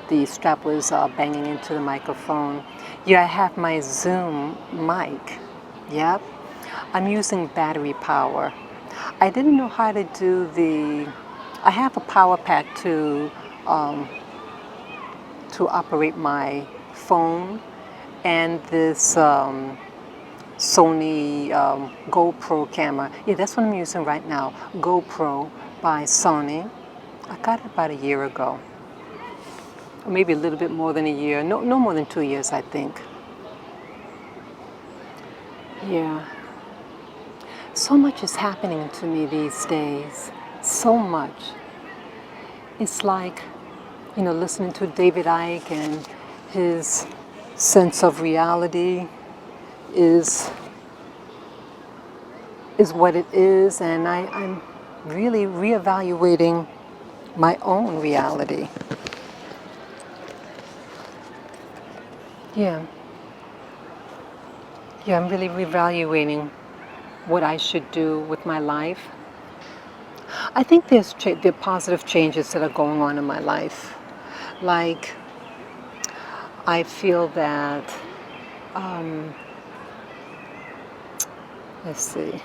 the strap was banging into the microphone. Yeah, I have my Zoom mic. Yep. I'm using battery power. I didn't know how to do I have a power pack to operate my phone and this Sony GoPro camera. Yeah, that's what I'm using right now. GoPro by Sony. I got it about a year ago. Or maybe a little bit more than a year. No more than 2 years, I think. Yeah. So much is happening to me these days. So much. It's like, listening to David Icke and his sense of reality is what it is, and I'm really reevaluating my own reality. Yeah. Yeah, I'm really reevaluating what I should do with my life. I think there are positive changes that are going on in my life. Like, I feel that, let's see.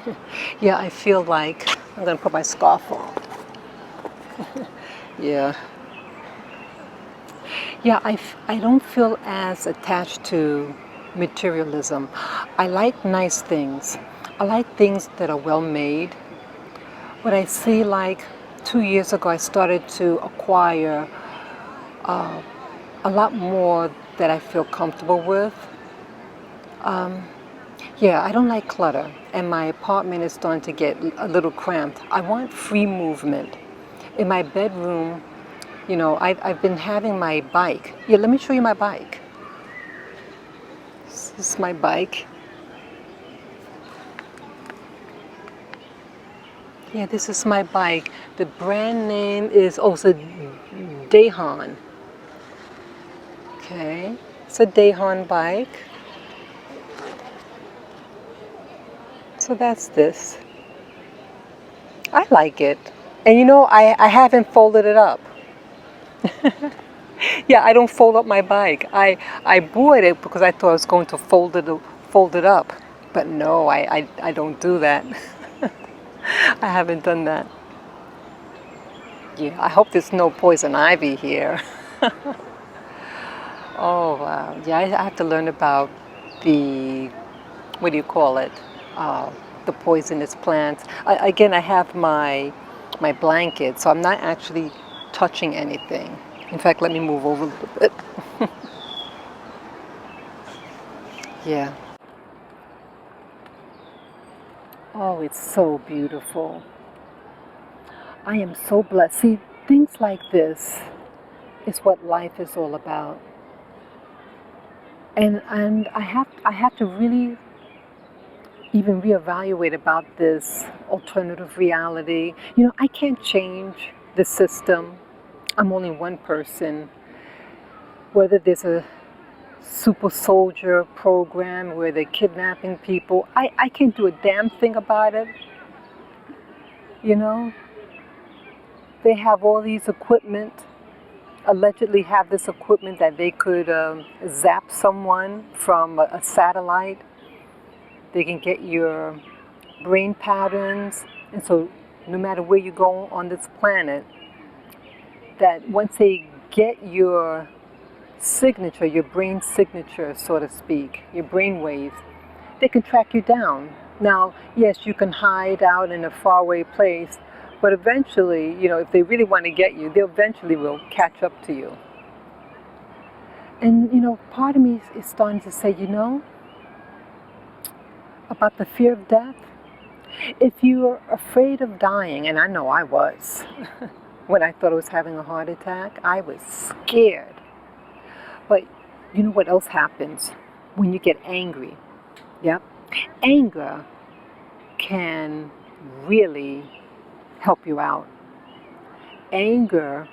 Yeah, I feel like, I'm going to put my scarf on. Yeah. Yeah, I don't feel as attached to materialism. I like nice things. I like things that are well made. But I see, like 2 years ago, I started to acquire a lot more that I feel comfortable with. Yeah, I don't like clutter, and my apartment is starting to get a little cramped. I want free movement. In my bedroom, I've been having my bike. Yeah, let me show you my bike. This is my bike. Yeah, this is my bike. The brand name is also Dayhan. Okay, it's a Dayhan bike. So that's this. I like it. And I haven't folded it up. Yeah, I don't fold up my bike. I bought it because I thought I was going to fold it up. But no, I don't do that. I haven't done that. Yeah, I hope there's no poison ivy here. Oh, wow. Yeah, I have to learn about the, what do you call it? The poisonous plants. Again, I have my blanket, so I'm not actually touching anything. In fact, let me move over a little bit. Yeah. Oh, it's so beautiful. I am so blessed. See, things like this is what life is all about. And I have to really even reevaluate about this alternative reality. I can't change the system. I'm only one person. Whether there's a super soldier program where they're kidnapping people, I can't do a damn thing about it. They have all these equipment, allegedly have this equipment that they could zap someone from a satellite. They can get your brain patterns, and so no matter where you go on this planet, that once they get your signature, your brain signature, so to speak, your brain waves, they can track you down. Now, yes, you can hide out in a faraway place, but eventually, if they really want to get you, they eventually will catch up to you. And, part of me is starting to say, about the fear of death. If you're afraid of dying, and I know I was, when I thought I was having a heart attack, I was scared. But you know what else happens when you get angry? Yep. Anger can really help you out. Anger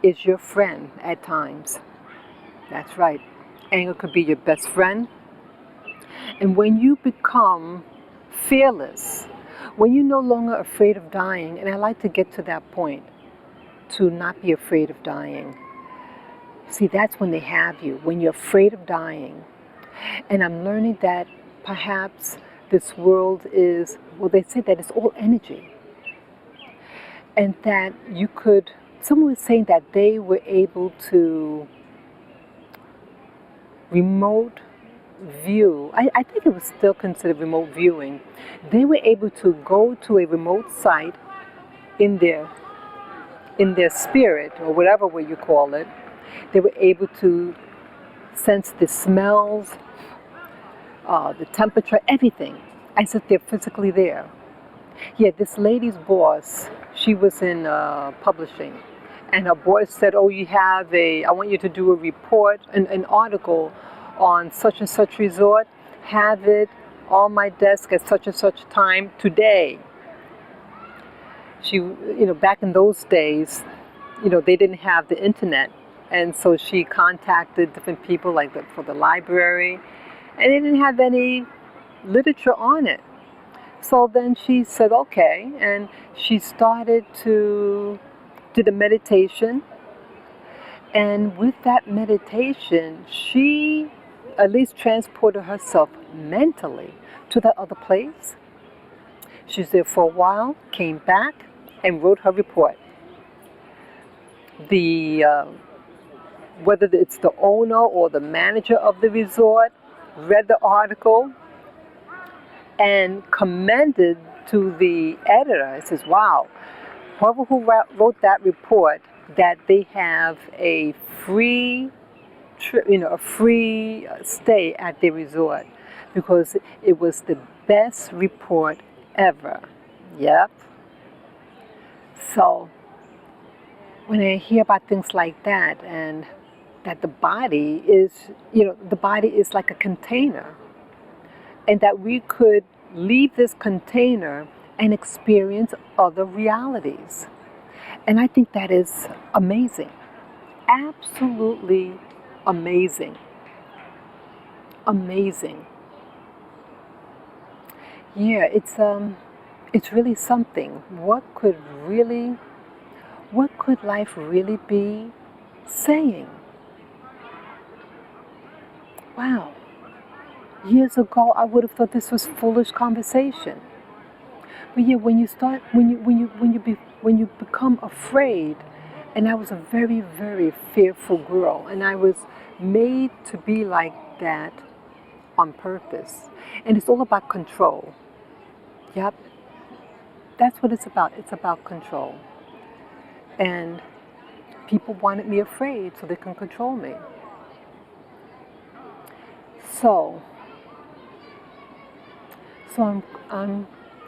is your friend at times. That's right. Anger could be your best friend. And when you become fearless, when you're no longer afraid of dying, and I like to get to that point, to not be afraid of dying. See, that's when they have you, when you're afraid of dying. And I'm learning that perhaps this world is, well, they say that it's all energy. And that someone was saying that they were able to remote view. I think it was still considered remote viewing. They were able to go to a remote site in their spirit, or whatever way you call it. They were able to sense the smells, the temperature, everything, as if they're physically there. Yeah, this lady's boss, she was in publishing, and her boss said, "Oh, I want you to do a report, an article on such and such resort. Have it on my desk at such and such time today." She, back in those days, they didn't have the internet, and so she contacted different people, like for the library, and they didn't have any literature on it. So then she said, okay, and she started to do the meditation. And with that meditation, she at least transported herself mentally to that other place. She was there for a while, came back, and wrote her report. Whether it's the owner or the manager of the resort read the article and commended to the editor. It says, wow, whoever who wrote that report, that they have a free stay at the resort, because it was the best report ever. Yep. So when I hear about things like that, and that the body is like a container, and that we could leave this container and experience other realities. And I think that is amazing. Absolutely amazing. Amazing. Yeah, it's really something. What could life really be saying? Wow. Years ago, I would have thought this was foolish conversation. But yeah, when you become afraid, and I was a very, very fearful girl, and I was made to be like that on purpose. And it's all about control. Yep. That's what it's about. It's about control. And people wanted me afraid so they can control me. So I'm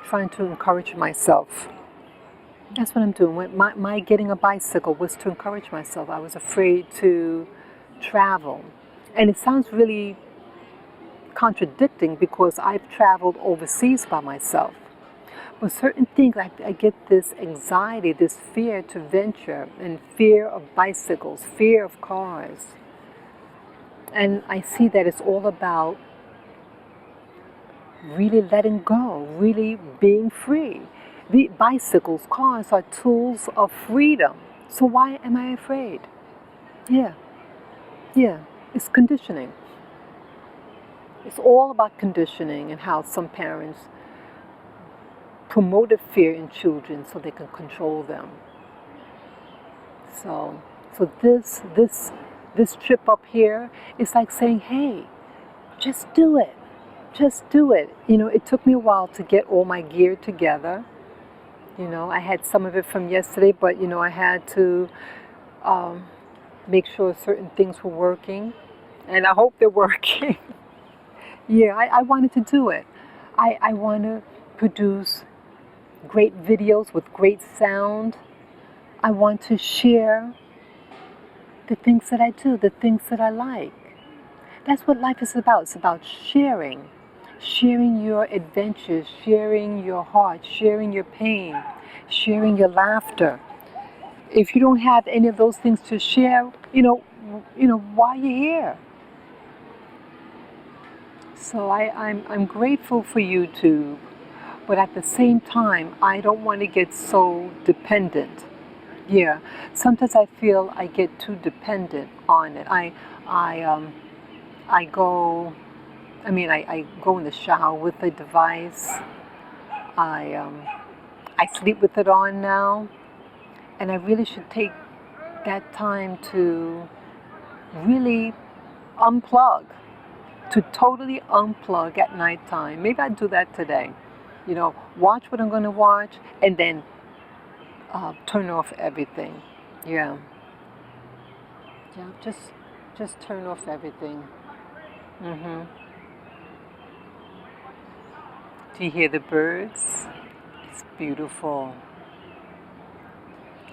trying to encourage myself. That's what I'm doing. My getting a bicycle was to encourage myself. I was afraid to travel. And it sounds really contradicting, because I've traveled overseas by myself. But certain things, I get this anxiety, this fear to venture, and fear of bicycles, fear of cars. And I see that it's all about really letting go, really being free. The bicycles, cars are tools of freedom. So why am I afraid? Yeah, it's conditioning. It's all about conditioning, and how some parents promoted fear in children so they can control them. So this this trip up here is like saying, hey, just do it. Just do it. It took me a while to get all my gear together. I had some of it from yesterday, but, I had to make sure certain things were working. And I hope they're working. Yeah, I wanted to do it. I want to produce great videos with great sound. I want to share the things that I do, the things that I like. That's what life is about. It's about sharing. Sharing your adventures, sharing your heart, sharing your pain, sharing your laughter. If you don't have any of those things to share, why are you here? So I'm grateful for YouTube, but at the same time, I don't want to get so dependent. Yeah, sometimes I feel I get too dependent on it. I go. I go in the shower with the device. I sleep with it on now, and I really should take that time to really unplug, to totally unplug at nighttime. Maybe I'll do that today. Watch what I'm going to watch, and then turn off everything. Yeah. Yeah, just turn off everything. Mhm. Do you hear the birds? It's beautiful.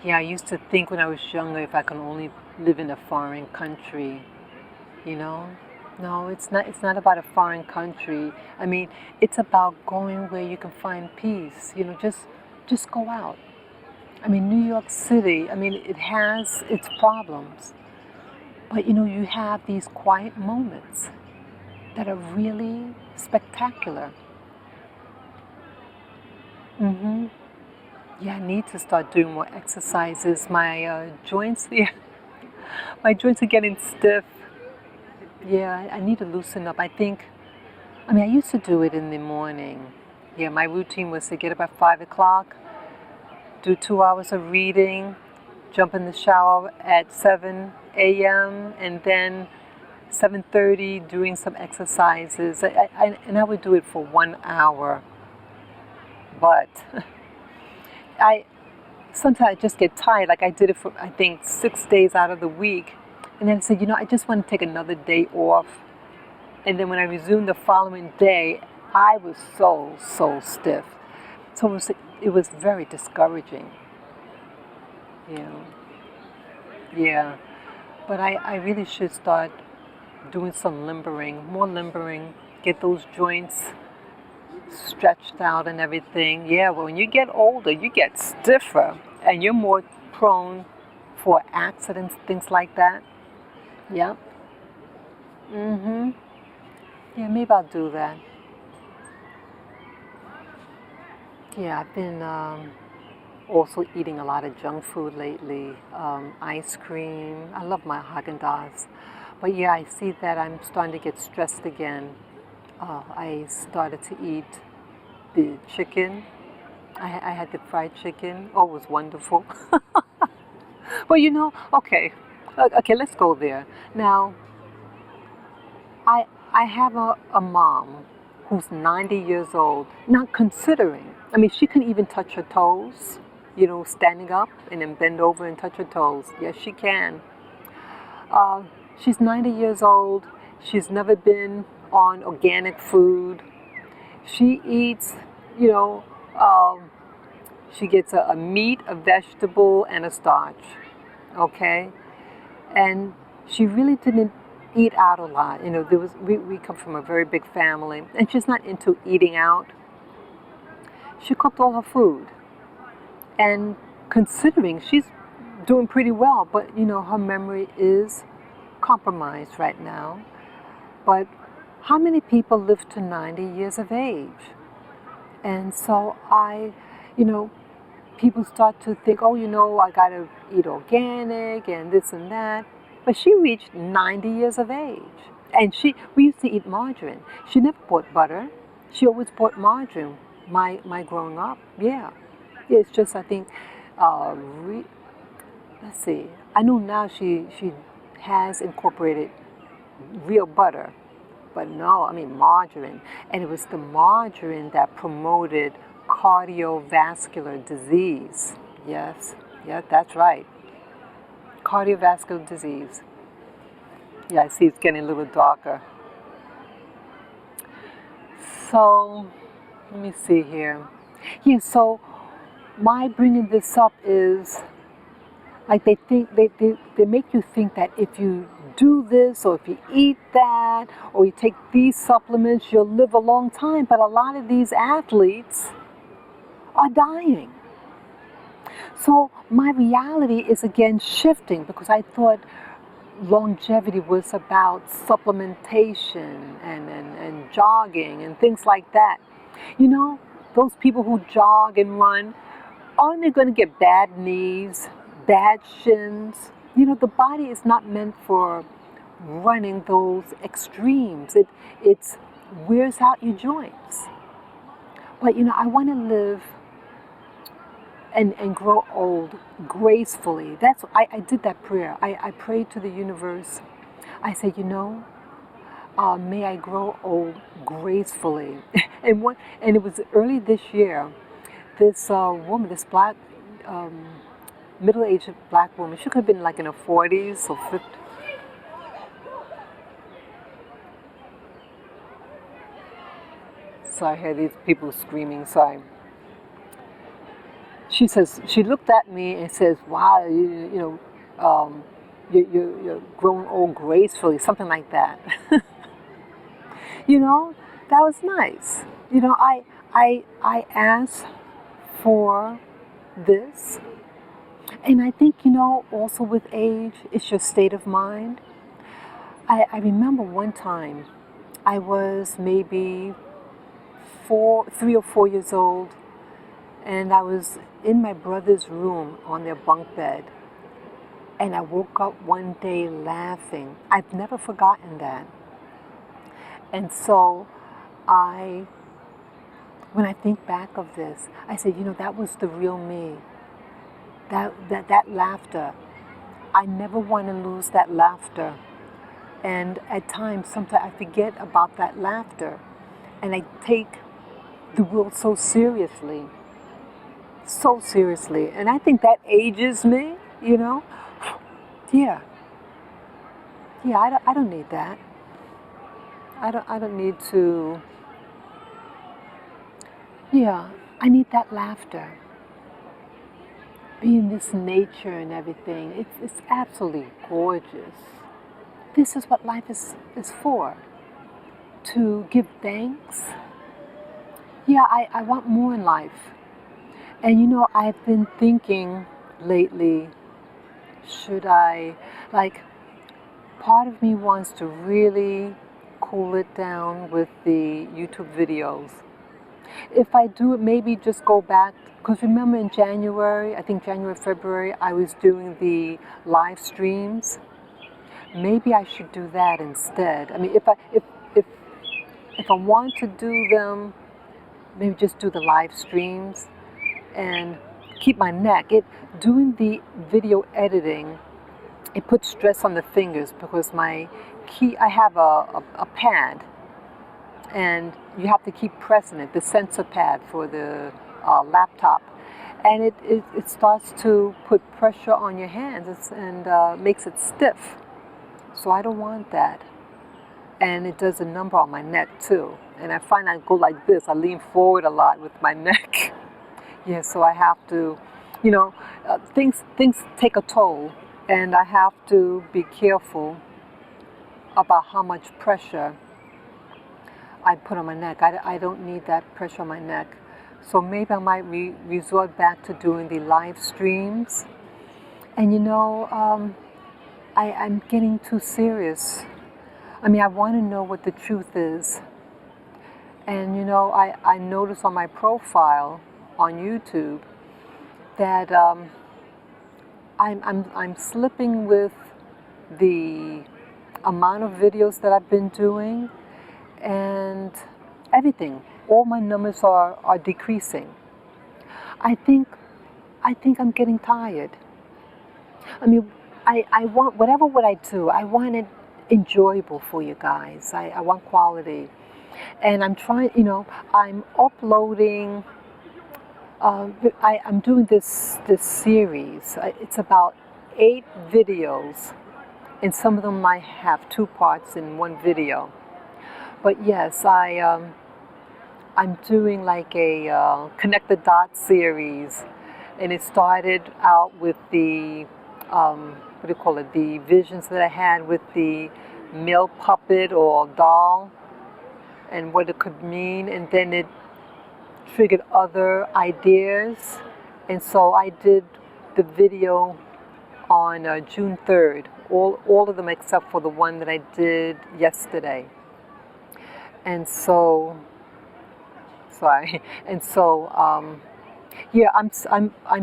Yeah, I used to think when I was younger if I could only live in a foreign country, you know? No, it's not about a foreign country. It's about going where you can find peace. Just go out. New York City, it has its problems. But you have these quiet moments that are really spectacular. Mhm. Yeah, I need to start doing more exercises. My joints, yeah, my joints are getting stiff. Yeah, I need to loosen up. I used to do it in the morning. Yeah, my routine was to get up at 5 o'clock, do 2 hours of reading, jump in the shower at 7 a.m., and then 7:30 doing some exercises. And I would do it for 1 hour. But I sometimes I just get tired. Like I did it for, I think, 6 days out of the week. And then I said, I just want to take another day off. And then when I resumed the following day, I was so stiff. So it was very discouraging. Yeah. Yeah. But I really should start doing some limbering, more limbering, get those joints stretched out and everything. Yeah, well, when you get older, you get stiffer and you're more prone for accidents, things like that. Yep. Mm-hmm. Yeah, maybe I'll do that. Yeah, I've been also eating a lot of junk food lately. Ice cream. I love my Haagen-Dazs. But yeah, I see that I'm starting to get stressed again. I started to eat the chicken. I had the fried chicken. Oh, it was wonderful. Well, okay. Okay, let's go there. Now, I have a mom who's 90 years old, not considering. She can even touch her toes, standing up and then bend over and touch her toes. Yes, she can. She's 90 years old. She's never been on organic food. She eats, you know, um, she gets a meat, a vegetable, and a starch. Okay? And she really didn't eat out a lot. We come from a very big family, and she's not into eating out. She cooked all her food. And considering she's doing pretty well, but her memory is compromised right now. But how many people live to 90 years of age? And so you know, people start to think, oh, I gotta eat organic and this and that. But she reached 90 years of age. And we used to eat margarine. She never bought butter. She always bought margarine. My growing up, yeah. It's just, I think, let's see. I know now she has incorporated real butter. But no, I mean margarine. And it was the margarine that promoted cardiovascular disease. Yes, yeah, that's right. Cardiovascular disease. Yeah, I see it's getting a little darker. So, let me see here. Yeah, so my bringing this up is like they make you think that if you do this or if you eat that or you take these supplements, you'll live a long time. But a lot of these athletes are dying. So my reality is again shifting because I thought longevity was about supplementation and jogging and things like that. You know, those people who jog and run, aren't they going to get bad knees, bad shins? You know, the body is not meant for running those extremes. It wears out your joints. But, you know, I want to live and grow old gracefully. I did that prayer. I prayed to the universe. I said, you know, may I grow old gracefully. And it was early this year. This woman, this black, middle-aged black woman, she could have been like in her 40s or 50s. So I heard these people screaming. She says, she looked at me and says, wow, you're growing old gracefully, something like that. You know, that was nice. You know, I asked for this. And I think, you know, also with age, it's your state of mind. I remember one time I was maybe 3 or 4 years old, and I was in my brother's room on their bunk bed. And I woke up one day laughing. I've never forgotten that. And so when I think back of this, I said, you know, that was the real me. That laughter. I never want to lose that laughter. And at times, sometimes I forget about that laughter. And I take the world so seriously. So seriously. And I think that ages me, you know. Yeah. Yeah, I don't need that. I don't need to. Yeah, I need that laughter. Being this nature and everything, it's absolutely gorgeous. This is what life is for. To give thanks. Yeah, I want more in life. And you know, I've been thinking lately, should I, like, part of me wants to really cool it down with the YouTube videos. If I do it, maybe just go back, because remember in January, I think January, February, I was doing the live streams. Maybe I should do that instead. I mean, if I want to do them, maybe just do the live streams and keep my neck. Doing the video editing, it puts stress on the fingers because my key, I have a pad, and you have to keep pressing it, the sensor pad for the laptop. And it starts to put pressure on your hands and makes it stiff. So I don't want that. And it does a number on my neck too. And I find I go like this, I lean forward a lot with my neck. Yeah, so I have to, you know, things take a toll. And I have to be careful about how much pressure I put on my neck. I don't need that pressure on my neck. So maybe I might resort back to doing the live streams. And you know, I'm getting too serious. I mean, I want to know what the truth is. And you know, I noticed on my profile on YouTube that I'm slipping with the amount of videos that I've been doing and everything. All my numbers are decreasing. I think I'm getting tired. I mean, I want whatever what I do, I want it enjoyable for you guys. I want quality. And I'm trying, I'm uploading, I'm doing this series. It's about 8 videos, and some of them might have 2 parts in one video. But yes, I'm doing like a connect the dots series, and it started out with the what do you call it? The visions that I had with the male puppet or doll, and what it could mean, and then it triggered other ideas, and so I did the video on June 3rd. All of them except for the one that I did yesterday, and so sorry, and so yeah, I'm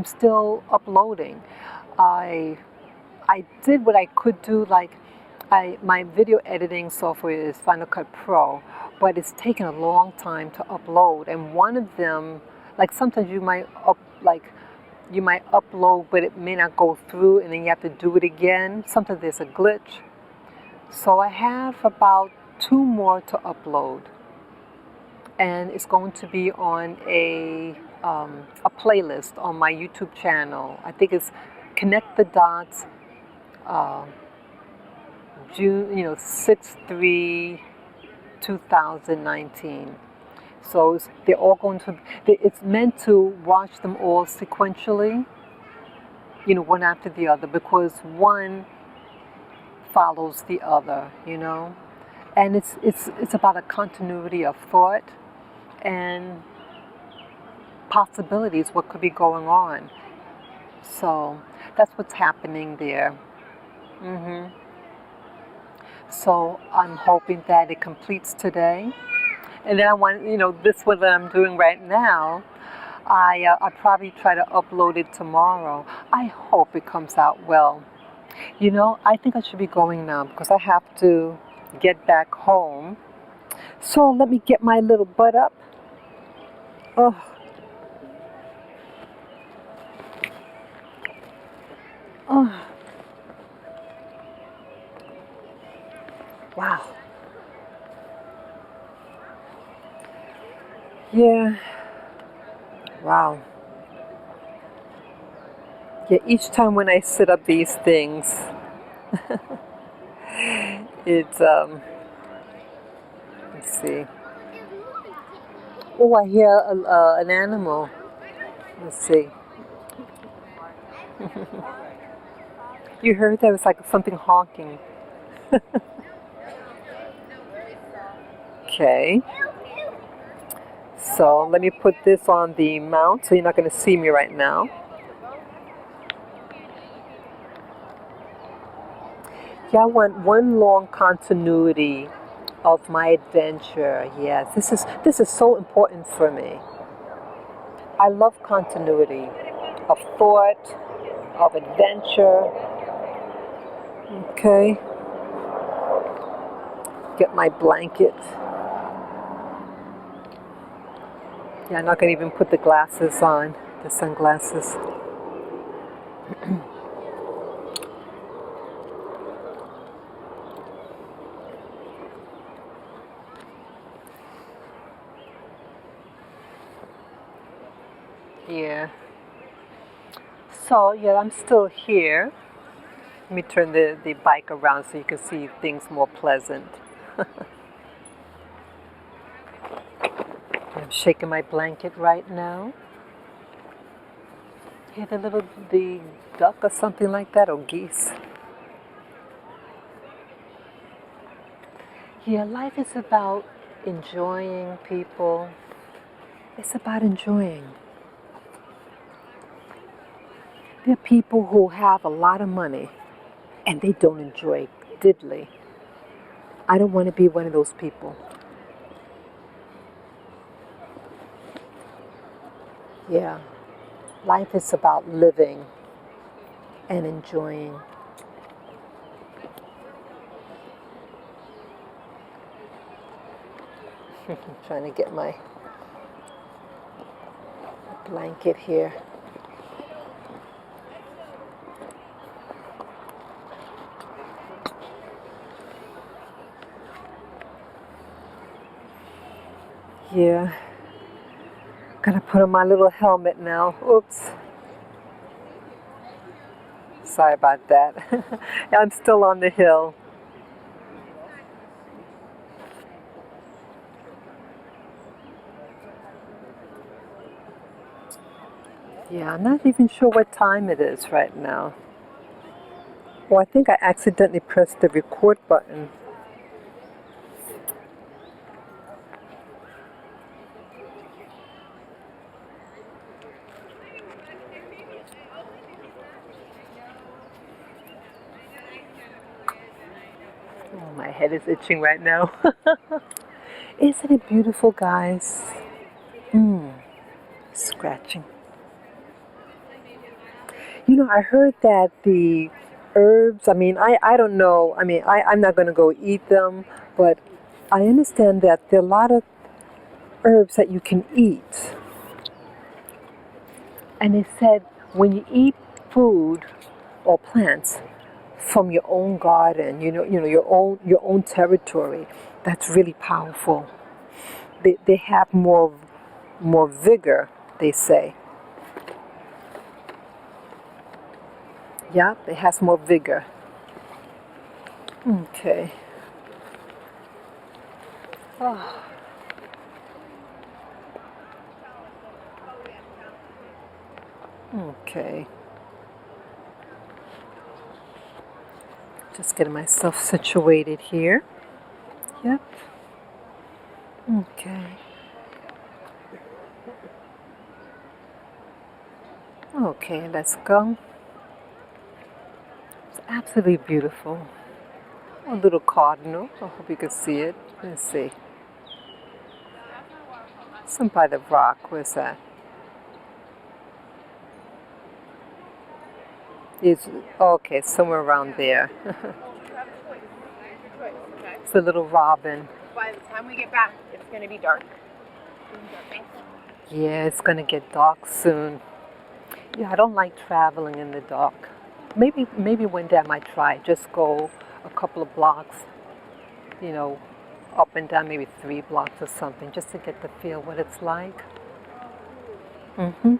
still uploading. I I did what I could do, like my video editing software is Final Cut Pro, but it's taken a long time to upload. And one of them, like sometimes you might upload, but it may not go through, and then you have to do it again. Sometimes there's a glitch. So I have about 2 more to upload, and it's going to be on a playlist on my YouTube channel. I think it's Connect the Dots, uh, June, 6/3/2019. So they're all going to. It's meant to watch them all sequentially, one after the other, because one follows the other, and it's about a continuity of thought and possibilities, what could be going on. So that's what's happening there. So I'm hoping that it completes today. And then I want, this one that I'm doing right now, I'll probably try to upload it tomorrow. I hope it comes out well. I think I should be going now because I have to get back home. So let me get my little butt up. Oh. Oh. Wow. Yeah. Wow. Yeah, each time when I sit up these things, it's, let's see. Oh, I hear an animal. Let's see. You heard that? It was like something honking. Okay. So let me put this on the mount so you're not going to see me right now. Yeah, I want one long continuity of my adventure. Yes, this is so important for me. I love continuity of thought, of adventure. Okay. Get my blanket. Yeah, I'm not going to even put the glasses on, the sunglasses. Yeah. So, yeah, I'm still here. Let me turn the bike around so you can see things more pleasant. I'm shaking my blanket right now. Hear the duck or something like that, or geese. Yeah, life is about enjoying people. It's about enjoying. There are people who have a lot of money and they don't enjoy diddly. I don't want to be one of those people. Yeah, life is about living and enjoying. I'm trying to get my blanket here. Yeah. Gotta put on my little helmet now. Oops. Sorry about that. I'm still on the hill. Yeah, I'm not even sure what time it is right now. Well, I think I accidentally pressed the record button. Oh, my head is itching right now. Isn't it beautiful, guys? Scratching. You know, I heard that the herbs, I don't know. I'm not going to go eat them, but I understand that there are a lot of herbs that you can eat. And they said when you eat food or plants from your own garden, your own territory, that's really powerful. They have more vigor, they say. Yeah, it has more vigor. Okay. Oh, okay. Just getting myself situated here. Yep. Okay. Okay, let's go. It's absolutely beautiful. A little cardinal. I hope you can see it. Let's see. Some by the rock. Where's that? It's okay, somewhere around there. It's a little robin. By the time we get back, it's going to be dark. Yeah, it's gonna get dark soon. Yeah, I don't like traveling in the dark. Maybe one day I might try. Just go a couple of blocks, you know, up and down, maybe 3 blocks or something, just to get to feel what it's like. Mhm.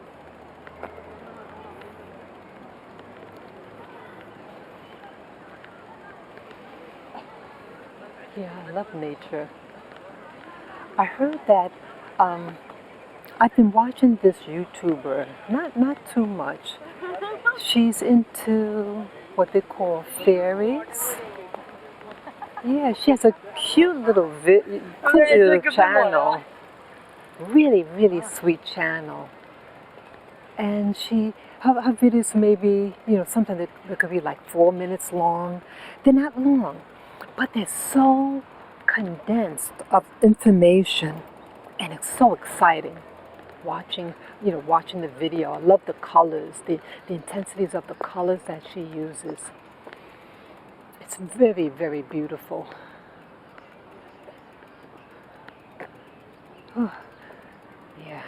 Yeah, I love nature. I heard that I've been watching this YouTuber, not too much. She's into what they call fairies. Yeah, she has a cute little channel. Really, really sweet channel. And her videos maybe, something that could be like 4 minutes long. They're not long, but they're so condensed of information, and it's so exciting watching the video. I love the colors, the intensities of the colors that she uses. It's very, very beautiful. Yeah.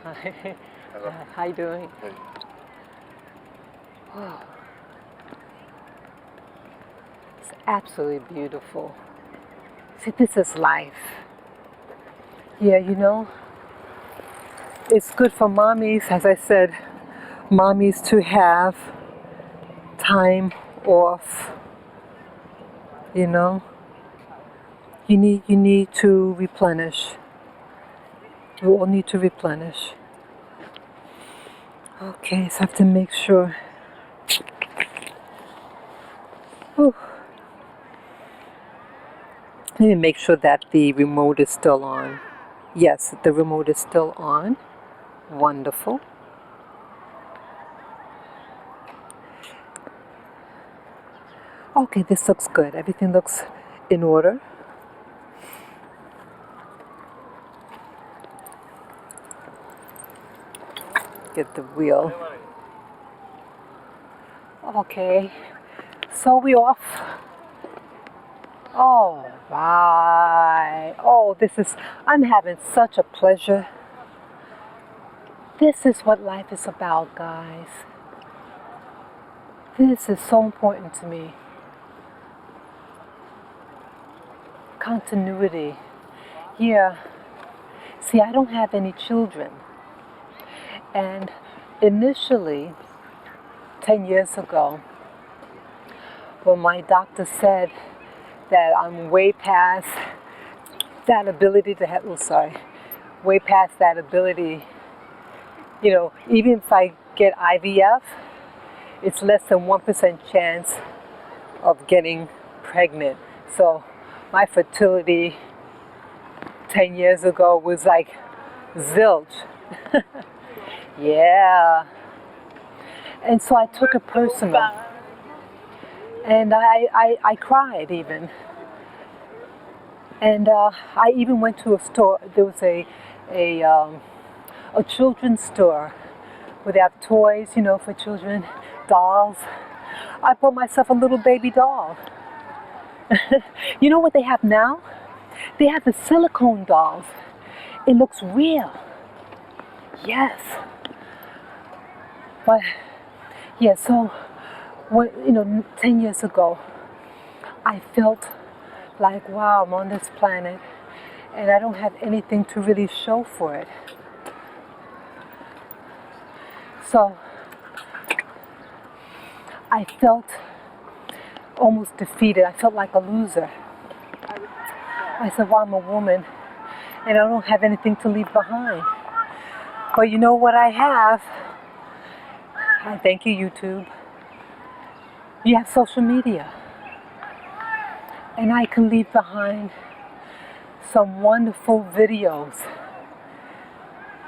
Hi. Hello. How you doing? Hey. Oh. It's absolutely beautiful. See, this is life. Yeah, it's good for mommies, as I said, mommies to have time off. You need to replenish. We all need to replenish. Okay, so I have to make sure. Whew. Let me make sure that the remote is still on. Yes, the remote is still on. Wonderful. Okay, this looks good. Everything looks in order. Get the wheel. Okay, so we off. All right. Oh, I'm having such a pleasure. This is what life is about, guys. This is so important to me. Continuity. Yeah. See, I don't have any children. And initially, 10 years ago, when my doctor said that I'm way past that ability to have, way past that ability, even if I get IVF, it's less than 1% chance of getting pregnant. So my fertility 10 years ago was like zilch. Yeah. And so I took it personal. And I cried even. And I even went to a store. There was a children's store where they have toys, for children, dolls. I bought myself a little baby doll. You know what they have now? They have the silicone dolls. It looks real. Yes. But yeah, so when 10 years ago, I felt like, wow, I'm on this planet and I don't have anything to really show for it. So I felt almost defeated. I felt like a loser. I said, well, I'm a woman and I don't have anything to leave behind. But you know what I have? I thank you, YouTube. You have social media. And I can leave behind some wonderful videos,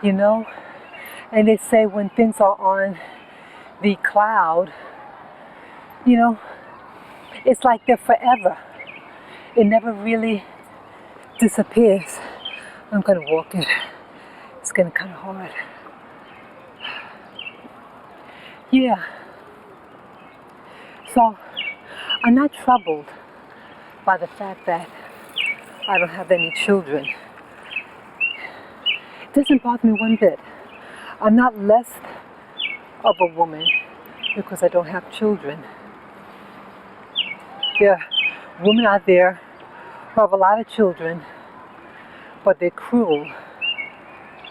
And they say when things are on the cloud, it's like they're forever. It never really disappears. I'm gonna walk it. It's getting kind of hard. Yeah. So I'm not troubled by the fact that I don't have any children. It doesn't bother me one bit. I'm not less of a woman because I don't have children. There are women out there who have a lot of children, but they're cruel,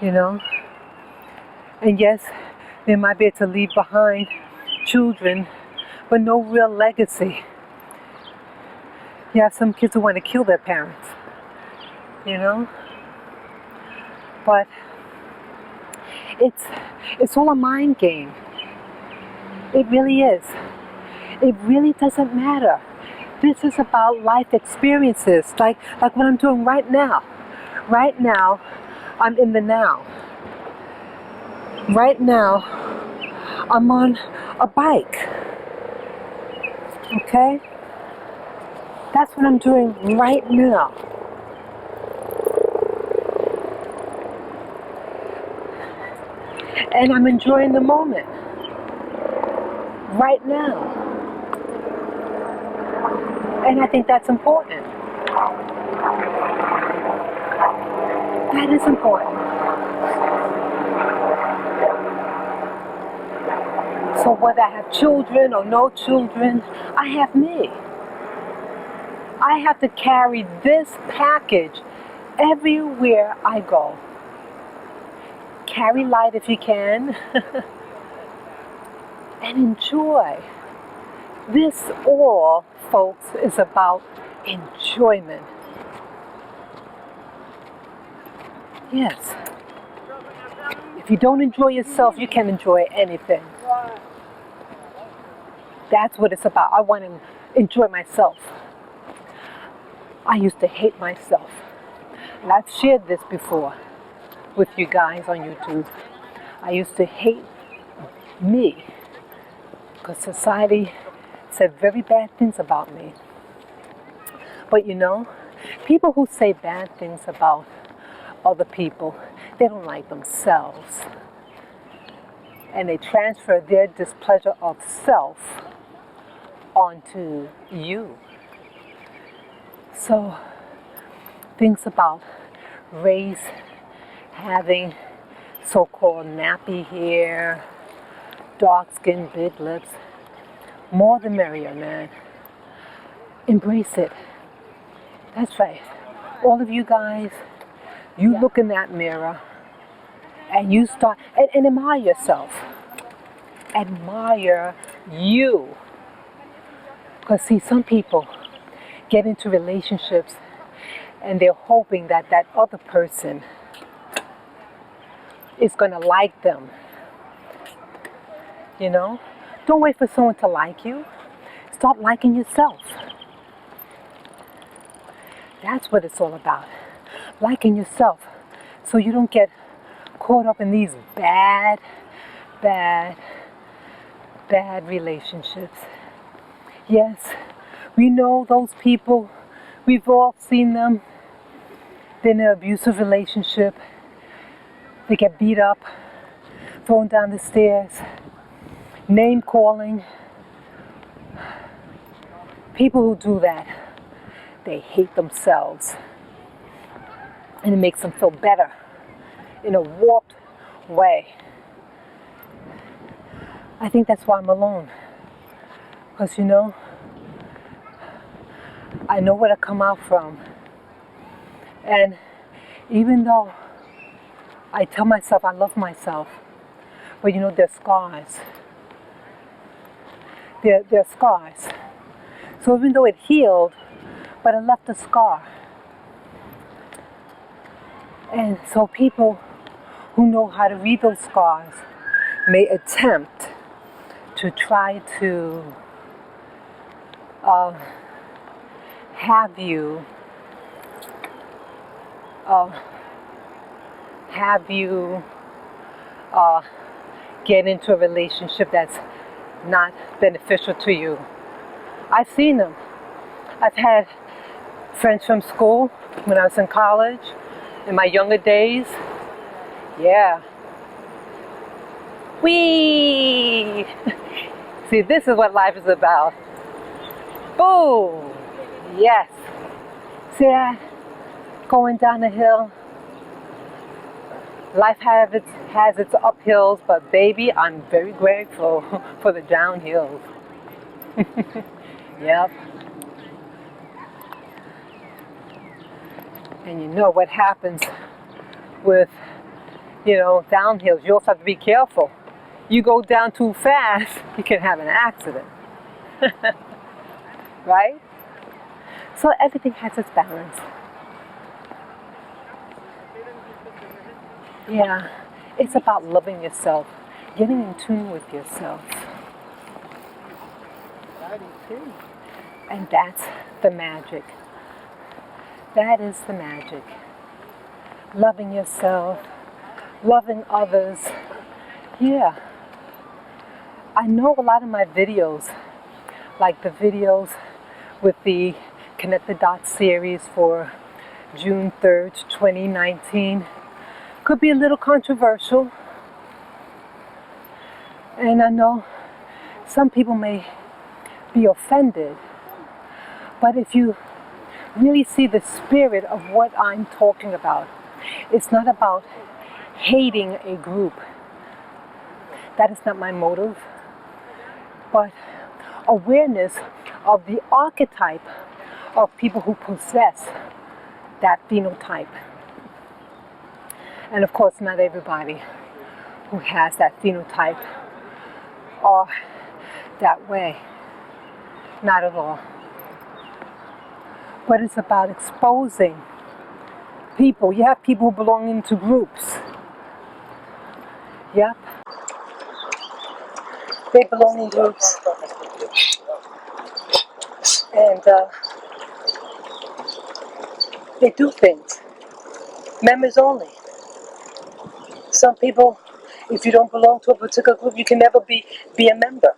And yes, they might be able to leave behind children, but no real legacy. You have some kids who want to kill their parents, But it's all a mind game. It really is. It really doesn't matter. This is about life experiences, like what I'm doing right now. Right now, I'm in the now. Right now, I'm on a bike. Okay? That's what I'm doing right now. And I'm enjoying the moment. Right now. And I think that's important. That is important. So whether I have children or no children, I have me. I have to carry this package everywhere I go. Carry light if you can. And enjoy. This all, folks, is about enjoyment. Yes. If you don't enjoy yourself, you can't enjoy anything. That's what it's about. I want to enjoy myself. I used to hate myself. And I've shared this before with you guys on YouTube. I used to hate me because society said very bad things about me. But people who say bad things about other people, they don't like themselves. And they transfer their displeasure of self onto you. So, things about race, having so-called nappy hair, dark skin, big lips, More the merrier, man. Embrace it. That's right. All of you guys, you look in that mirror and you start, and admire yourself. Admire you. Because see, some people get into relationships and they're hoping that that other person is going to like them. You know? Don't wait for someone to like you. Start liking yourself. That's what it's all about. Liking yourself so you don't get caught up in these bad relationships. Yes, we know those people. We've all seen them. They're in an abusive relationship. They get beat up, thrown down the stairs, name calling. People who do that, they hate themselves. And it makes them feel better in a warped way. I think that's why I'm alone. Because you know, I know where to come out from. And even though I tell myself I love myself, but you know, there's scars. There are scars. So even though it healed, but it left a scar. And so people who know how to read those scars may attempt to try to have you get into a relationship that's not beneficial to you. I've seen them. I've had friends from school when I was in college, in my younger days. Yeah. Whee! See, this is what life is about. Boom! Yes. See that? Going down the hill. Life has its uphills, but baby, I'm very grateful for the downhills. Yep. And you know what happens with, you know, downhills. You also have to be careful. You go down too fast, you can have an accident. Right? So everything has its balance. Yeah, it's about loving yourself, getting in tune with yourself. And that's the magic. That is the magic. Loving yourself, loving others. Yeah. I know a lot of my videos, like the videos with the Connect the Dots series for June 3rd, 2019, could be a little controversial. And I know some people may be offended. But if you really see the spirit of what I'm talking about, it's not about hating a group. That is not my motive. But awareness of the archetype of people who possess that phenotype. And of course, not everybody who has that phenotype are that way. Not at all. But it's about exposing people. You have people who belong into groups. Yep. They belong in groups. And they do things. Members only. Some people, if you don't belong to a particular group, you can never be a member.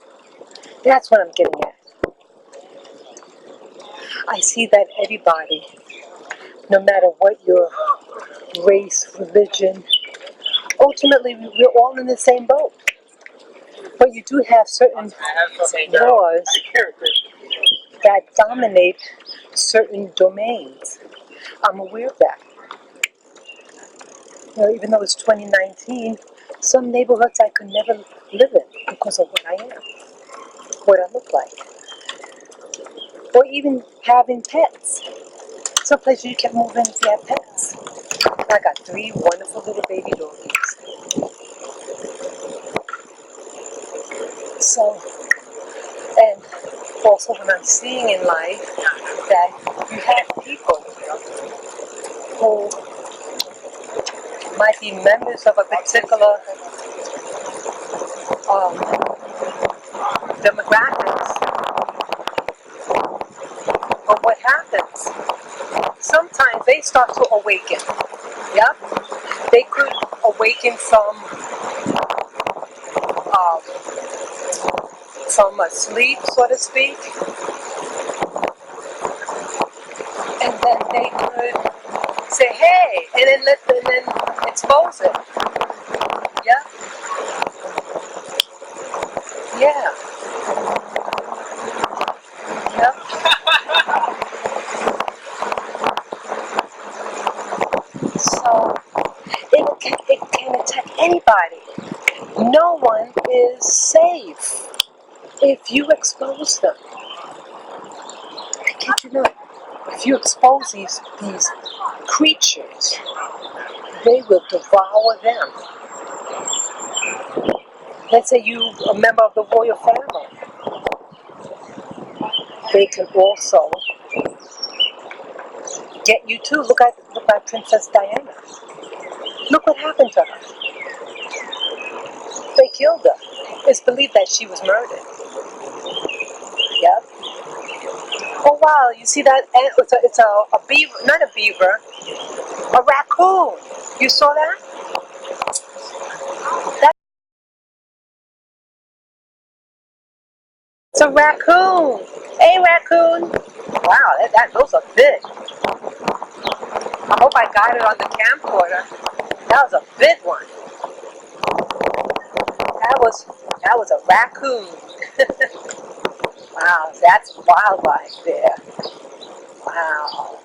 That's what I'm getting at. I see that everybody, no matter what your race, religion, ultimately we're all in the same boat. But you do have certain laws that dominate certain domains. I'm aware of that. You know, even though it's 2019, some neighborhoods I could never live in because of what I am. what I look like. Or even having pets. Some places you can move in if you have pets. I got 3 wonderful little baby doggies. So, and also when I'm seeing in life that you have people who might be members of a particular demographics. But what happens? Sometimes they start to awaken. Yep. They could awaken from sleep, so to speak, and then they could say, "Hey," and then expose it. Yeah, yeah, yeah. So it can attack anybody. No one is safe if you expose them. I kid you not. If you expose these creatures, they will devour them. Let's say you a member of the royal family. They can also get you too. Look at Princess Diana. Look what happened to her. They killed her. It's believed that she was murdered. Yep. Oh wow, you see that? It's a beaver, not a beaver, a raccoon. You saw that? It's a raccoon. Hey raccoon. Wow, those are big. I hope I got it on the camcorder. That was a big one. That was a raccoon. Wow, that's wildlife there. Wow.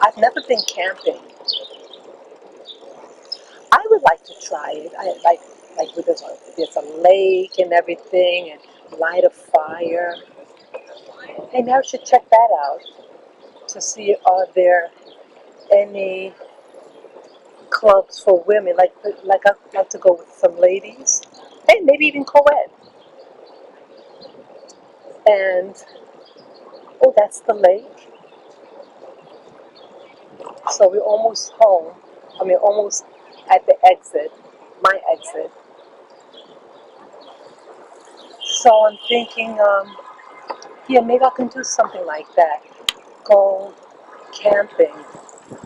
I've never been camping. I would like to try it. I like with there's a lake and everything and light a fire. Hey, now I should check that out to see are there any clubs for women. I'd like to go with some ladies. Hey, maybe even co-ed. And oh, that's the lake. So we're almost home. I mean, almost at the exit, my exit. So I'm thinking, yeah, maybe I can do something like that. Go camping.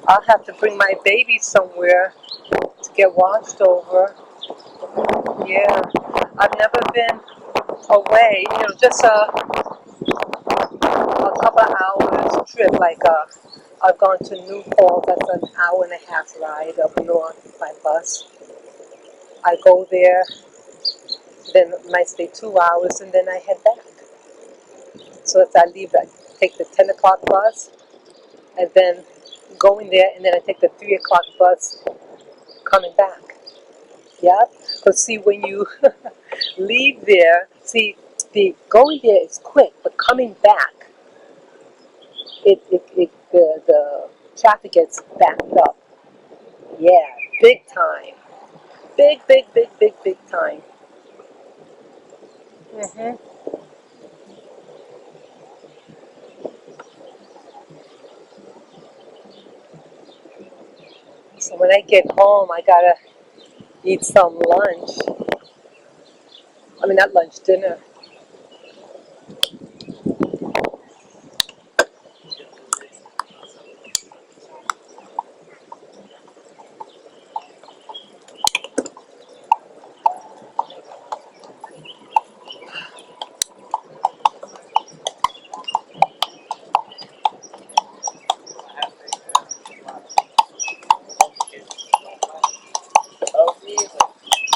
I'll have to bring my baby somewhere to get washed over. Yeah, I've never been away. Just a couple of hours trip. I've gone to New Paltz. That's an hour and a half ride up north by bus. I go there, then might stay 2 hours, and then I head back. So if I leave, I take the 10 o'clock bus, and then going there, and then I take the 3 o'clock bus coming back. Yeah, because see, when you leave there, see, the going there is quick, but coming back, the traffic gets backed up. Yeah, big time. Big time. hmm So when I get home, I gotta eat some lunch. I mean, not lunch, dinner.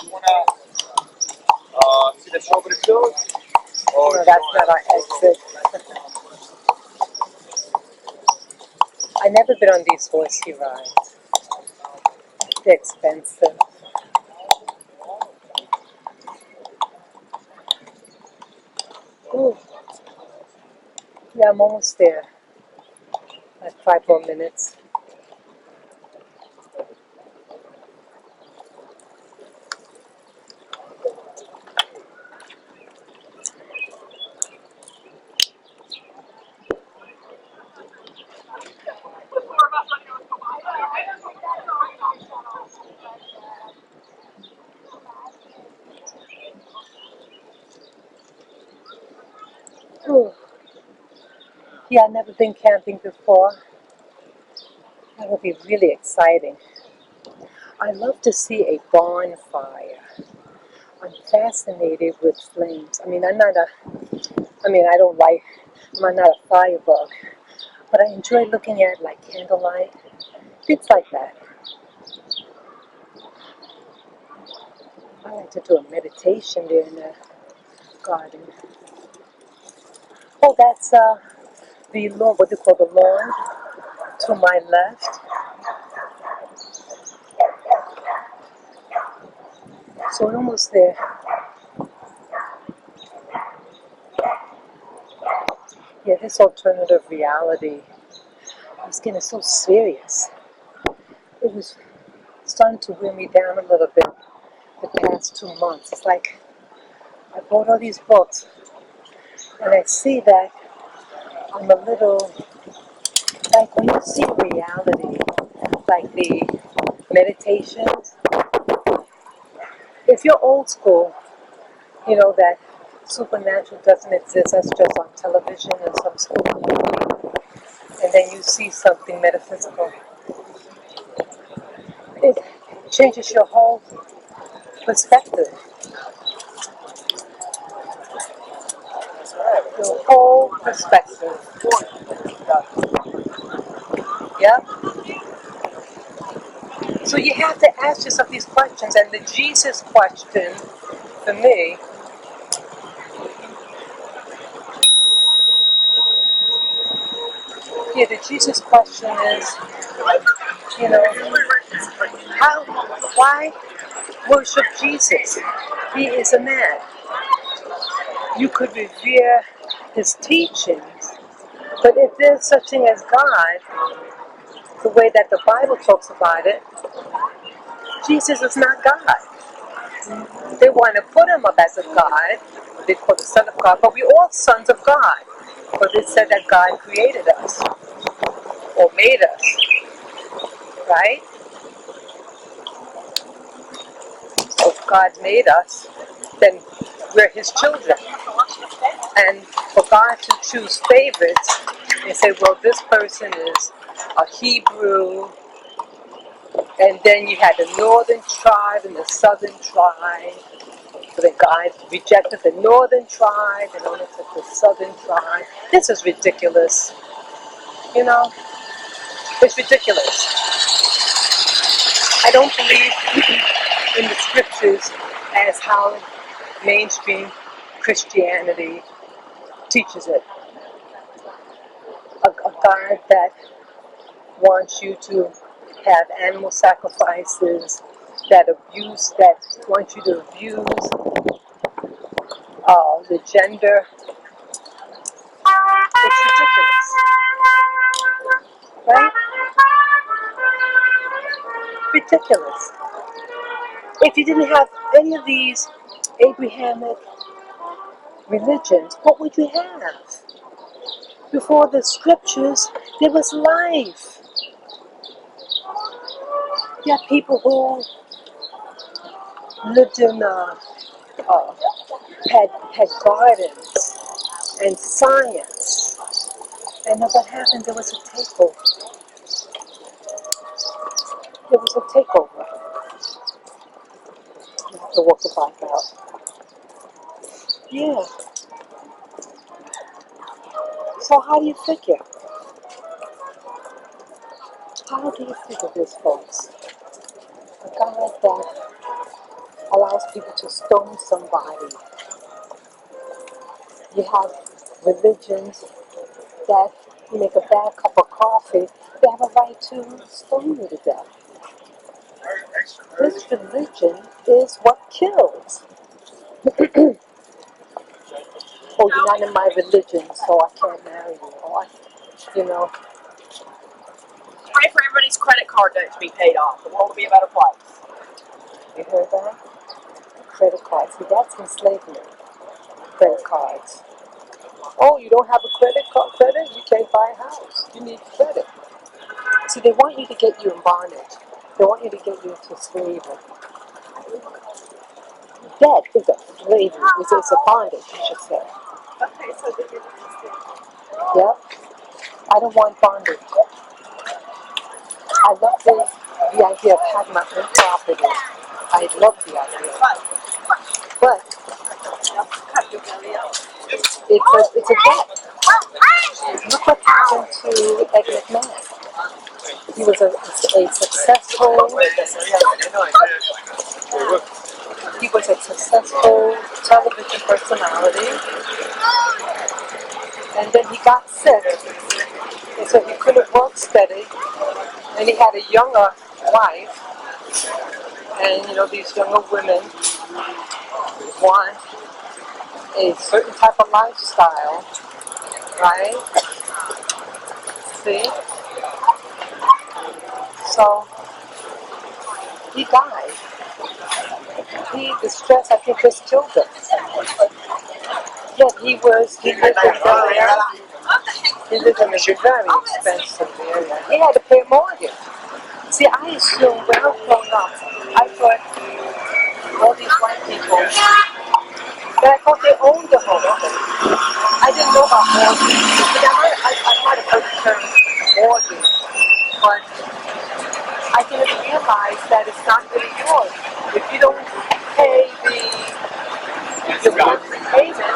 You wanna see the show pretty soon? Or No, that's not our exit. I never been on these horsey rides. They're expensive. Yeah, I'm almost there. Like 5 more minutes. Ooh. Yeah, I've never been camping before. That would be really exciting. I love to see a bonfire. I'm fascinated with flames. I don't like, I'm not a firebug, but I enjoy looking at like candlelight, things like that. I like to do a meditation there in the garden. Oh, that's the lawn, what they call the lawn to my left. So we're almost there. Yeah, this alternative reality is getting so serious. It was starting to wear me down a little bit the past 2 months. It's like I bought all these books and I see that I'm a little, like when you see reality, like the meditations, if you're old school, you know that supernatural doesn't exist, that's just on television and some school movie, and then you see something metaphysical. It changes your whole perspective, your whole perspective. Yeah? So you have to ask yourself these questions, and the Jesus question for me, yeah, the Jesus question is, you know, how, why worship Jesus? He is a man. You could revere his teachings, but if there's such thing as God, the way that the Bible talks about it, Jesus is not God. They want to put him up as a God. They call the Son of God, but we all sons of God. But they said that God created us or made us, right? So if God made us, then we're his children. And for God to choose favorites, they say, well, this person is a Hebrew, and then you had the northern tribe and the southern tribe. So then God rejected the northern tribe and only took the southern tribe. This is ridiculous. You know, it's ridiculous. I don't believe in the scriptures as how mainstream Christianity teaches it. A God that wants you to have animal sacrifices, that wants you to abuse the gender. It's ridiculous, right? Ridiculous. If you didn't have any of these Abrahamic religions, what would you have? Before the scriptures, there was life. You had people who lived in, had gardens and science. And then what happened? There was a takeover. There was a takeover. You have to walk the bike out. Yeah. So how do you figure? How do you figure this, folks? A God that allows people to stone somebody. You have religions that you make a bad cup of coffee, they have a right to stone you to death. This religion is what kills. oh, you're not in my religion, so I can't marry you. Or, you know. Pray for everybody's credit card debt to be paid off. The world will be a better place. You heard that? Credit cards. See, that's enslavement. Credit cards. Oh, you don't have a credit? You can't buy a house. You need credit. See, they want you to get you in bondage. They want you to get you into slavery. Debt is a slavery. It's a bondage, you should say. Okay, so then you're Yep. I don't want bondage. I love the idea of having my own property. I love the idea. But it's a debt. Look what happened to Ed McMahon. He was a successful television personality, and then he got sick, and so he couldn't work steady, and he had a younger wife, and these younger women want a certain type of lifestyle, right? See? So he died. The stress, I think, just killed him. Yet he lived in a very expensive area. He had to pay a mortgage. See, I assumed when I was growing up, I thought all these white people, that I thought they owned the home. I didn't know about mortgage. I might have heard the term mortgage, but I didn't realize that it's not really yours. If you don't pay the monthly payment,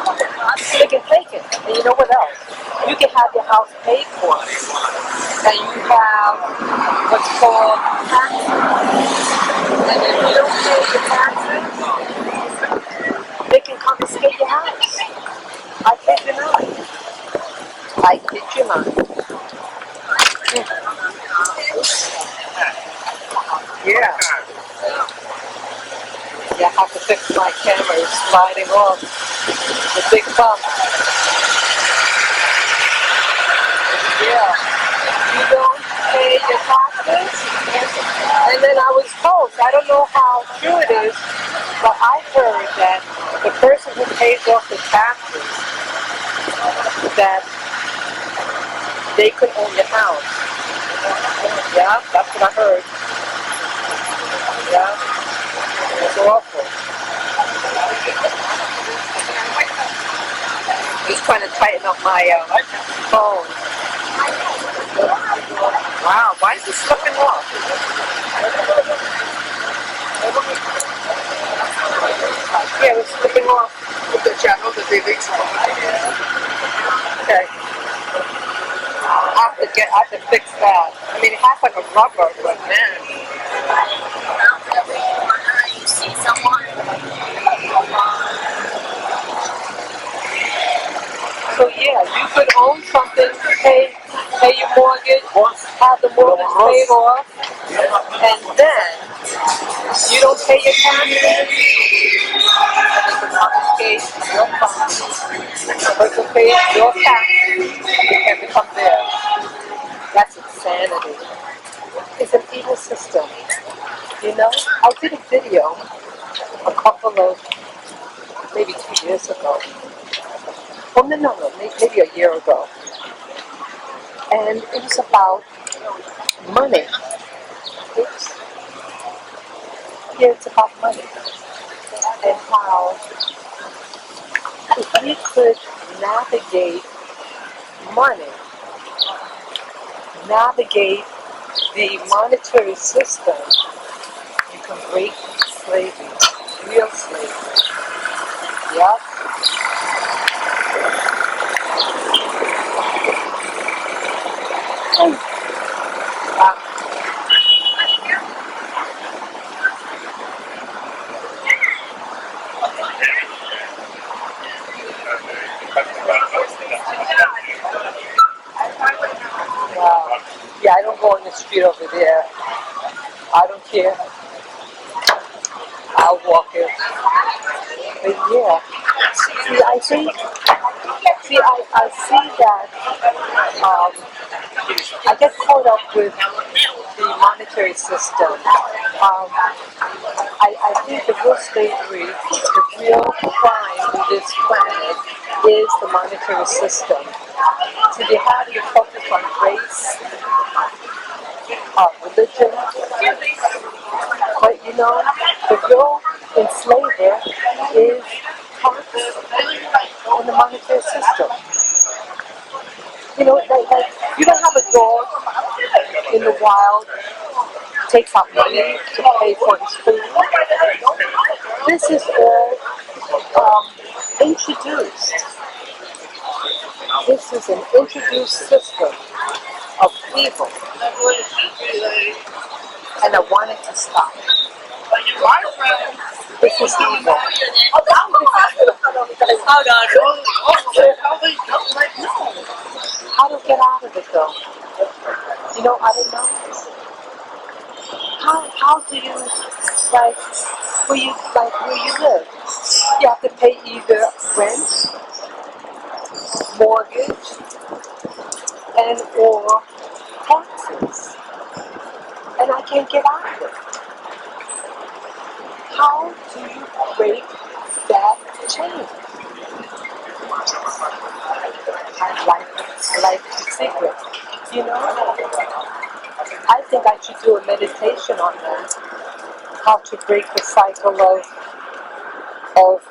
they can take it. And you know what else? You can have your house paid for, and you have what's called taxes. And if you don't pay your taxes, they can confiscate your house. I kid you not. I kid you not. Yeah. Yeah, I have to fix my camera. It's sliding off the big bump. Yeah. You don't pay your taxes? And then I was told, I don't know how true it is, but I heard that the person who pays off the taxes, that they could own your house. Yeah, that's what I heard. Yeah, it's awful. Just trying to tighten up my phone. Wow, why is this slipping off? Yeah, it's slipping off. Okay. I have to fix that. I mean, it has like a rubber, but man. You see someone? So yeah, you could own something, pay your mortgage, have the mortgage paid off, and then you don't pay your taxes, and they can confiscate your property. The person pays your taxes, it can become theirs. That's insanity. It's an evil system. I did a video a couple of, maybe 2 years ago. Well, no, maybe a year ago. And it was about money. Oops. Yeah, it's about money. And how if we could navigate money, navigate the monetary system, you can break slavery, real slavery. Yep. Wow. Yeah, I don't go on the street over there. I don't care. I'll walk it. But yeah, see, I think See, I see that I get caught up with the monetary system. I think the real slavery, the real crime on this planet is the monetary system. So they have to focus on race, religion, but you know, the real enslaver is tax on the monetary system. You know, like you don't have a dog in the wild takes out money to pay for his food. This is all introduced. This is an introduced system of evil, and I want it to stop. This is evil. How to get out of it though? You know, I don't know. How do you where you live? You have to pay either rent, mortgage, and or taxes. And I can't get out of it. How do you break that chain? I like the secret. You know? I think I should do a meditation on that. How to break the cycle of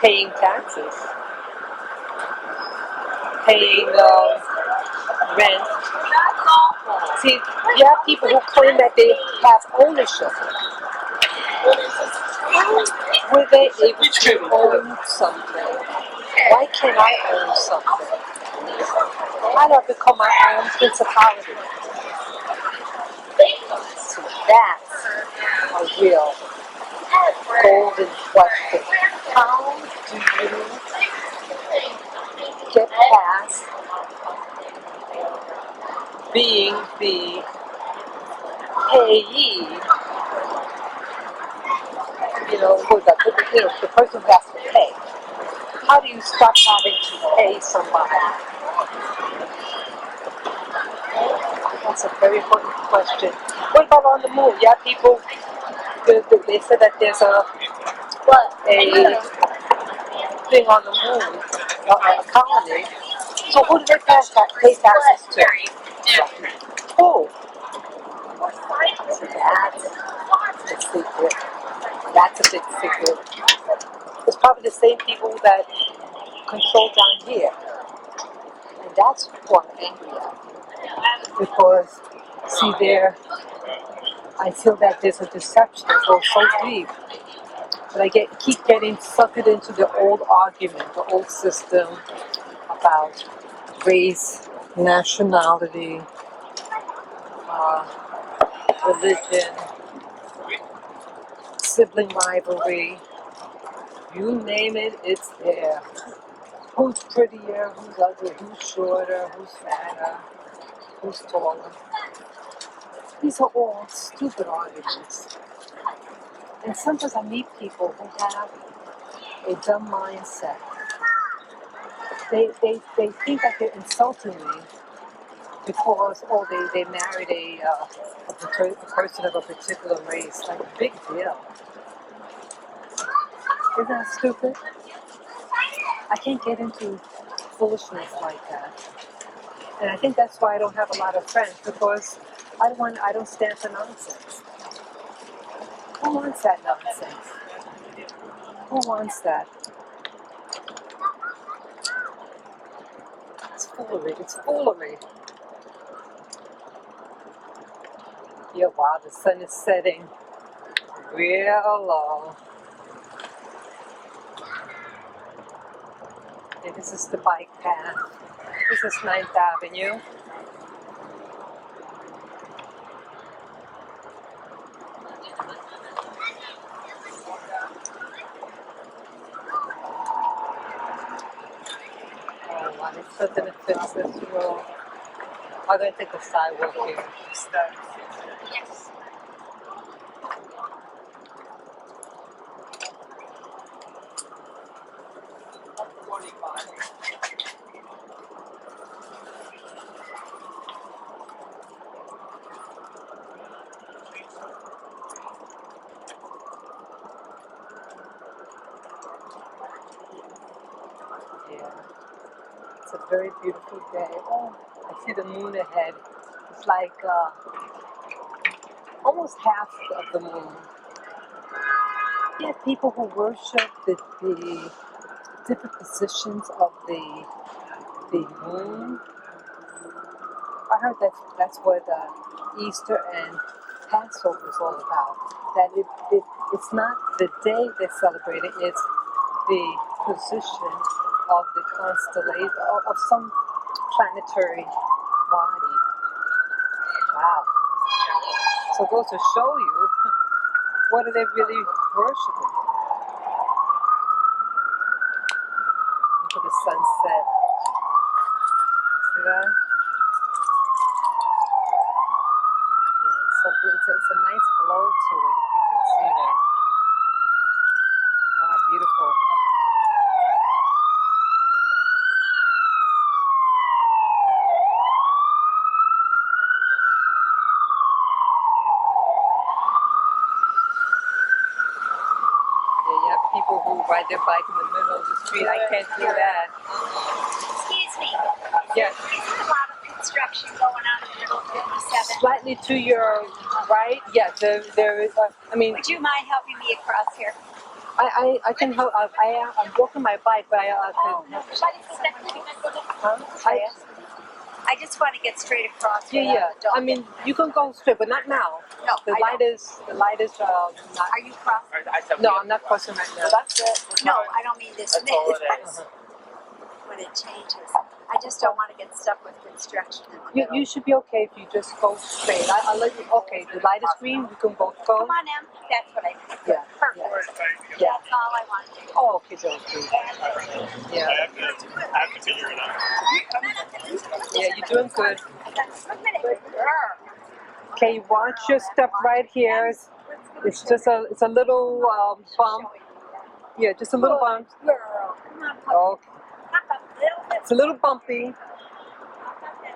paying taxes, paying rent. See, you have people who claim that they have ownership. Were they able to own something? Why can't I own something? Why do I become my own principality? So that's a real golden question. How do you get past being the payee, the person who has to pay? How do you stop having to pay somebody? That's a very important question. What about on the moon? Yeah, people, they said that there's a thing on the moon, a colony. So who do they pay taxes to? Who? That's a secret. That's a big secret. It's probably the same people that control down here. And that's what I'm angry at. Because, see there, I feel that there's a deception that goes so deep. But I keep getting sucked into the old argument, the old system about race, nationality, religion, sibling rivalry. You name it, it's there. Who's prettier, who's ugly, who's shorter, who's fatter, who's taller. These are all stupid arguments. And sometimes I meet people who have a dumb mindset. They think that they're insulting me because, they married a person of a particular race. Like, big deal. Isn't that stupid? I can't get into foolishness like that. And I think that's why I don't have a lot of friends, because I don't stand for nonsense. Who wants that nonsense? Who wants that? It's foolery. It's foolery. Yeah, wow, the sun is setting real low. And this is the bike path. This is 9th Avenue. Oh, wow, it's so gonna fix this road. I'm gonna take the sidewalk here. Yes. It's a very beautiful day. Oh, I see the moon ahead. It's like almost half of the moon. Yeah, people who worship the different positions of the moon. I heard that's what Easter and Passover is all about. That it's not the day they celebrate it, it's the position of the constellation of some planetary body. Wow. So it goes to show you what are they really worshiping. Look at the sunset. See that? Yeah, it's so good. It's a nice glow to it if you can see that. Wow, beautiful. Yeah, you have people who ride their bike in the middle of the street. I can't do that. Excuse me. Yeah. Isn't a lot of construction going on in the middle of 57? Slightly to your right. Yeah, there is. I mean, Would you mind helping me across here? I can help. I'm walking my bike, but I Oh, can. no. I, I just want to get straight across. yeah, yeah. I mean, you can go straight, but not now. No, The light is not. Are you crossing? No, I'm not crossing right now. That's it. No, I don't mean this That's all it minute. is. When it changes. I just don't want to get stuck with construction in the middle. You should be okay if you just go straight. I'll let you. Okay, the light is green. We can both go. Come on, Em. That's what I mean. Yeah. Perfect. Yeah. That's all I want to do. Oh, okay, okay. Yeah. I have to figure it out. Yeah, you're doing good. I got 1 minute. Okay, watch your step right here. It's just it's a little bump. Yeah, just a little bump. Girl, come on, puppy. Okay. Hop up a little bit. It's a little bumpy. Hop up that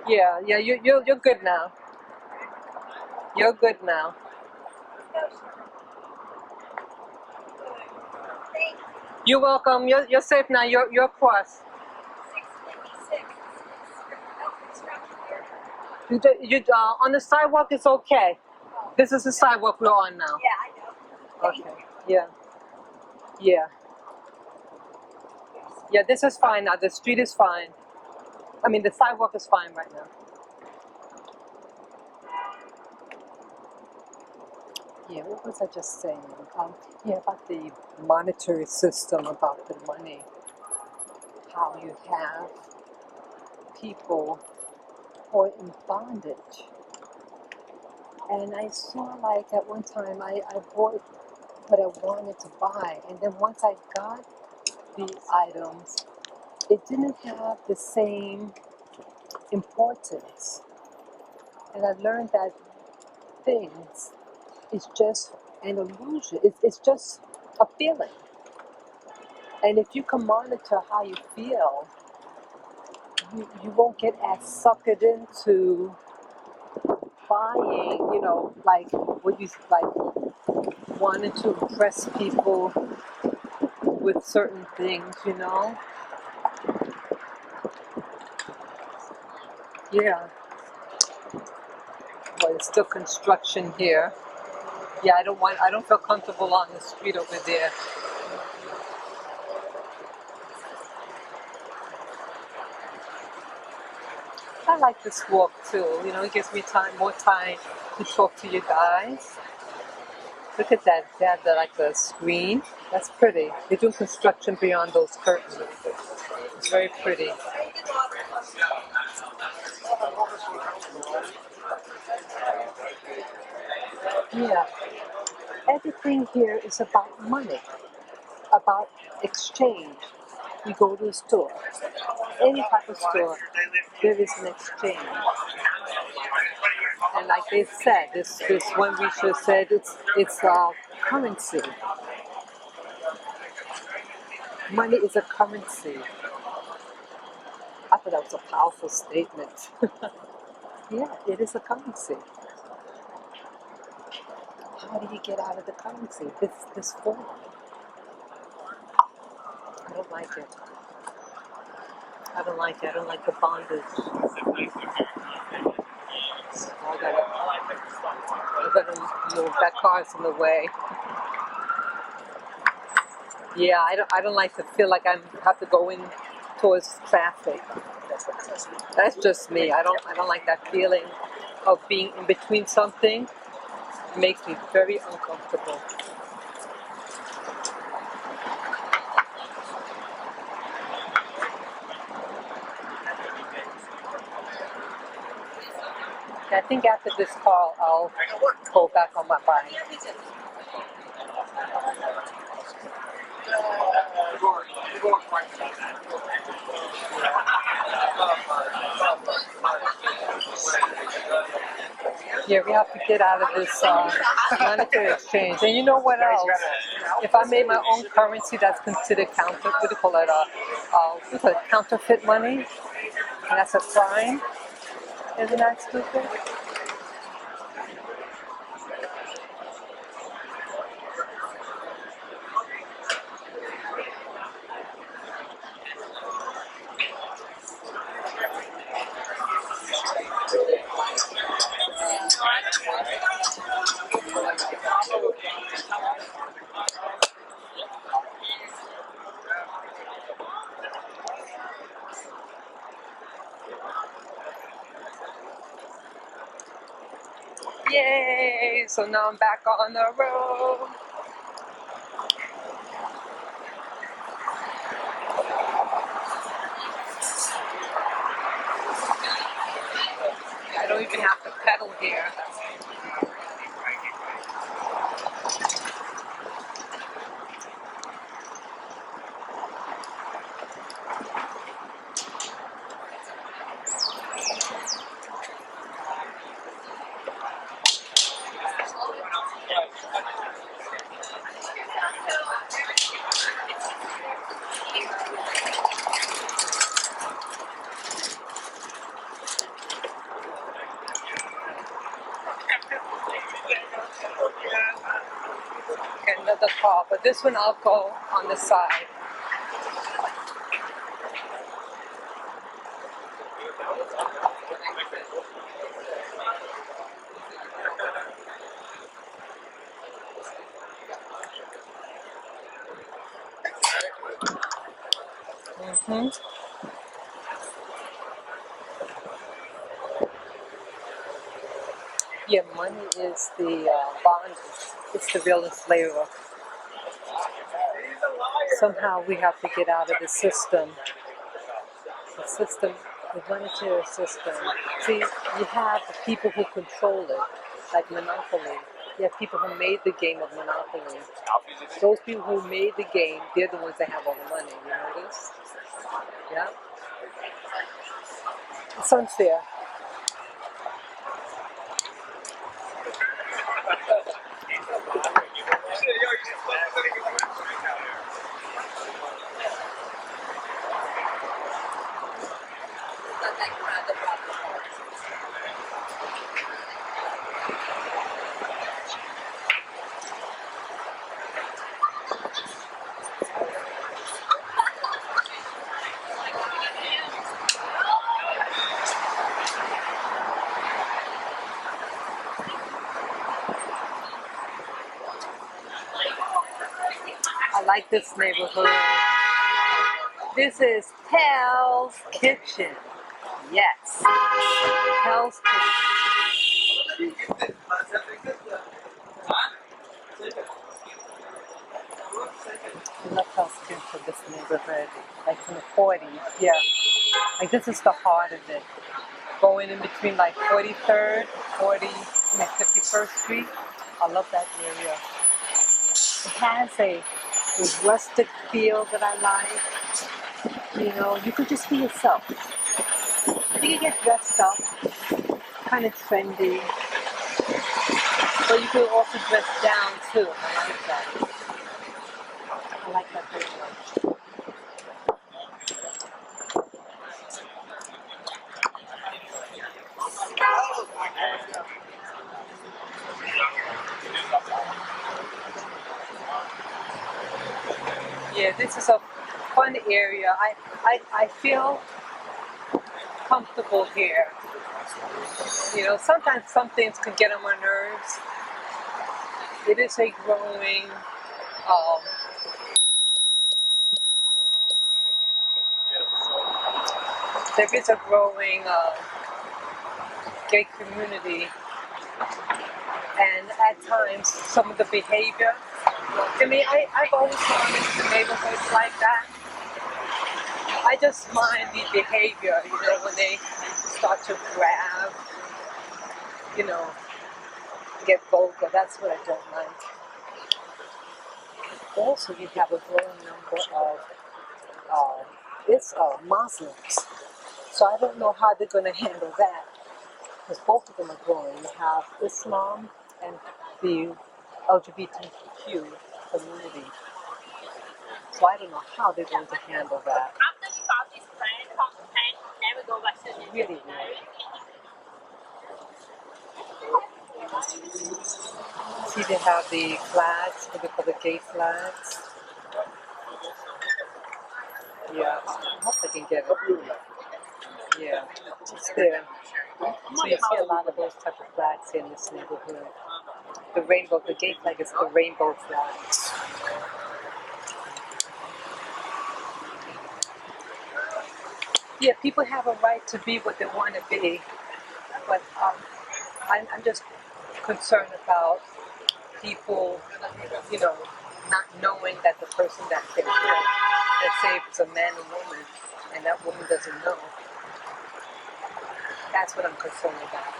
way. Yeah, yeah, you're good now. You're good now. Thank you. You're welcome. You're safe now. You're across. 656. No construction here. You on the sidewalk. It's okay. This is the sidewalk we're on now. Yeah, I know. Okay. Yeah. Yeah. Yeah. This is fine now. The street is fine. I mean, the sidewalk is fine right now. Yeah, what was I just saying? Yeah, about the monetary system, about the money, how you have people who are in bondage. And I saw like at one time I bought what I wanted to buy, and then once I got the items, it didn't have the same importance. And I learned that things is just an illusion. It's just a feeling. And if you can monitor how you feel, you won't get as suckered into buying, like what you like wanting to impress people with certain things. Yeah. Well, it's still construction here. Yeah, I don't feel comfortable on the street over there. I like this walk too. It gives me more time to talk to you guys. Look at that. They have the screen. That's pretty. They're doing construction beyond those curtains. It's very pretty. Yeah. Everything here is about money, about exchange. You go to a store, any type of store, there is an exchange. And like they said, this one researcher said it's currency. Money is a currency. I thought that was a powerful statement. Yeah, it is a currency. How do you get out of the currency? This form. don't like it. I don't like it. I don't like the bondage. I gotta move. That car's in the way. Yeah, I don't like to feel like I have to go in towards traffic. That's just me. I don't like that feeling of being in between something. It makes me very uncomfortable. I think after this call, I'll go back on my bike. Yeah, we have to get out of this monetary exchange. And you know what else? If I made my own currency, that's considered what do you call it? What do you call it? Counterfeit money, and that's a crime. Isn't that stupid? Yay! So now I'm back on the road. I don't even have to pedal here. Get another car, but this one I'll go on the side. Mm-hmm. Yeah, money is the bondage. It's the real enslaver. Somehow we have to get out of the system. The system, the monetary system. See, you have the people who control it, like Monopoly. You have people who made the game of Monopoly. Those people who made the game, they're the ones that have all the money. You notice? Yeah? It's unfair. I like this neighborhood. This is Hell's Kitchen. Yes. Hell's Kitchen. I love Hell's Kitchen for this neighborhood. Like from the 40s. Yeah. Like this is the heart of it. Going in between like 43rd, 51st Street. I love that area. It has a rustic feel that I like. You know, you can just be yourself. You can get dressed up, kind of trendy, but you can also dress down too. I like that. I like that very much. Yeah, this is a fun area. I feel comfortable here. You know, sometimes some things can get on my nerves. It is a growing, um, there is a growing gay community, and at times some of the behavior. I mean, I've always gone into neighborhoods like that. I just mind the behavior, you know, when they start to grab, you know, get vulgar. That's what I don't like. Also, you have a growing number of Muslims. So I don't know how they're going to handle that, because both of them are growing. You have Islam and the LGBTQ community. So I don't know how they're going to handle that. Really weird. See, they have the flags, what they call the gay flags. Yeah, I hope I can get it. Yeah, it's there. So you see a lot of those type of flags in this neighborhood. The rainbow, the gay flag is the rainbow flag. Yeah, people have a right to be what they want to be, but I'm just concerned about people, you know, not knowing that the person that they're with, let's say if it's a man and woman, and that woman doesn't know, that's what I'm concerned about.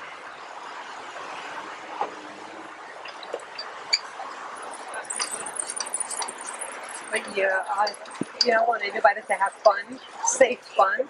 But yeah, I want everybody to have fun, safe fun.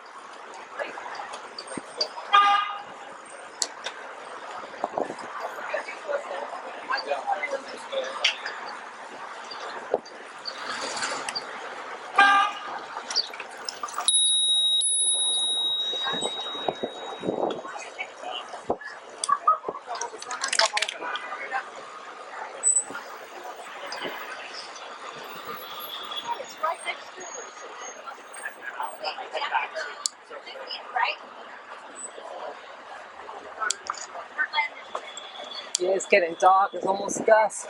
Yeah, it's getting dark. It's almost dusk.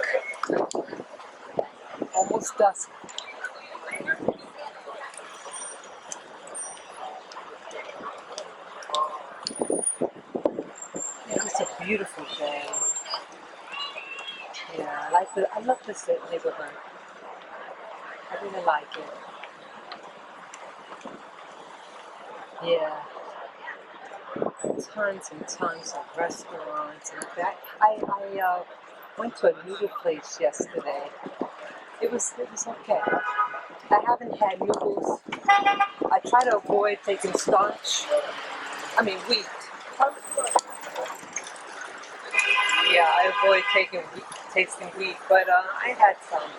Almost dusk. Yeah, it's a beautiful day. Yeah, I love this neighborhood. I really like it. Yeah, tons and tons of restaurants and that. I went to a noodle place yesterday. It was okay. I haven't had noodles. I try to avoid taking starch. I mean wheat. Yeah, I avoid tasting wheat, but I had some.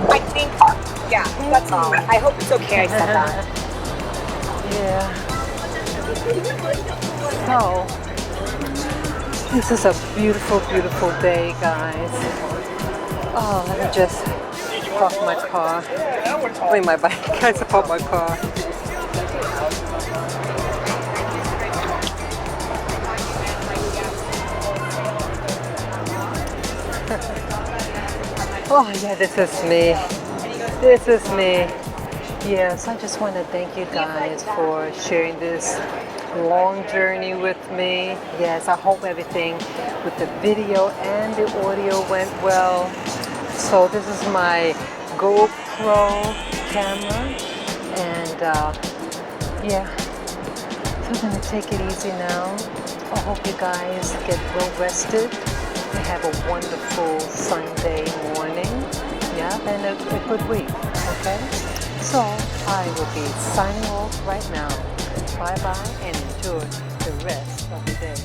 I think, yeah, that's all. I hope it's okay I said that. Yeah. So, this is a beautiful, beautiful day, guys. Oh, let me just park my car. I mean, my bike. I just park my car. Oh, yeah, this is me. This is me. Yes, I just want to thank you guys for sharing this long journey with me. Yes, I hope everything with the video and the audio went well. So this is my GoPro camera, and yeah, so we're gonna take it easy now. I hope you guys get well rested and have a wonderful Sunday morning. Yeah, and a good week. Okay? So I will be signing off right now. Bye bye and enjoy the rest of the day.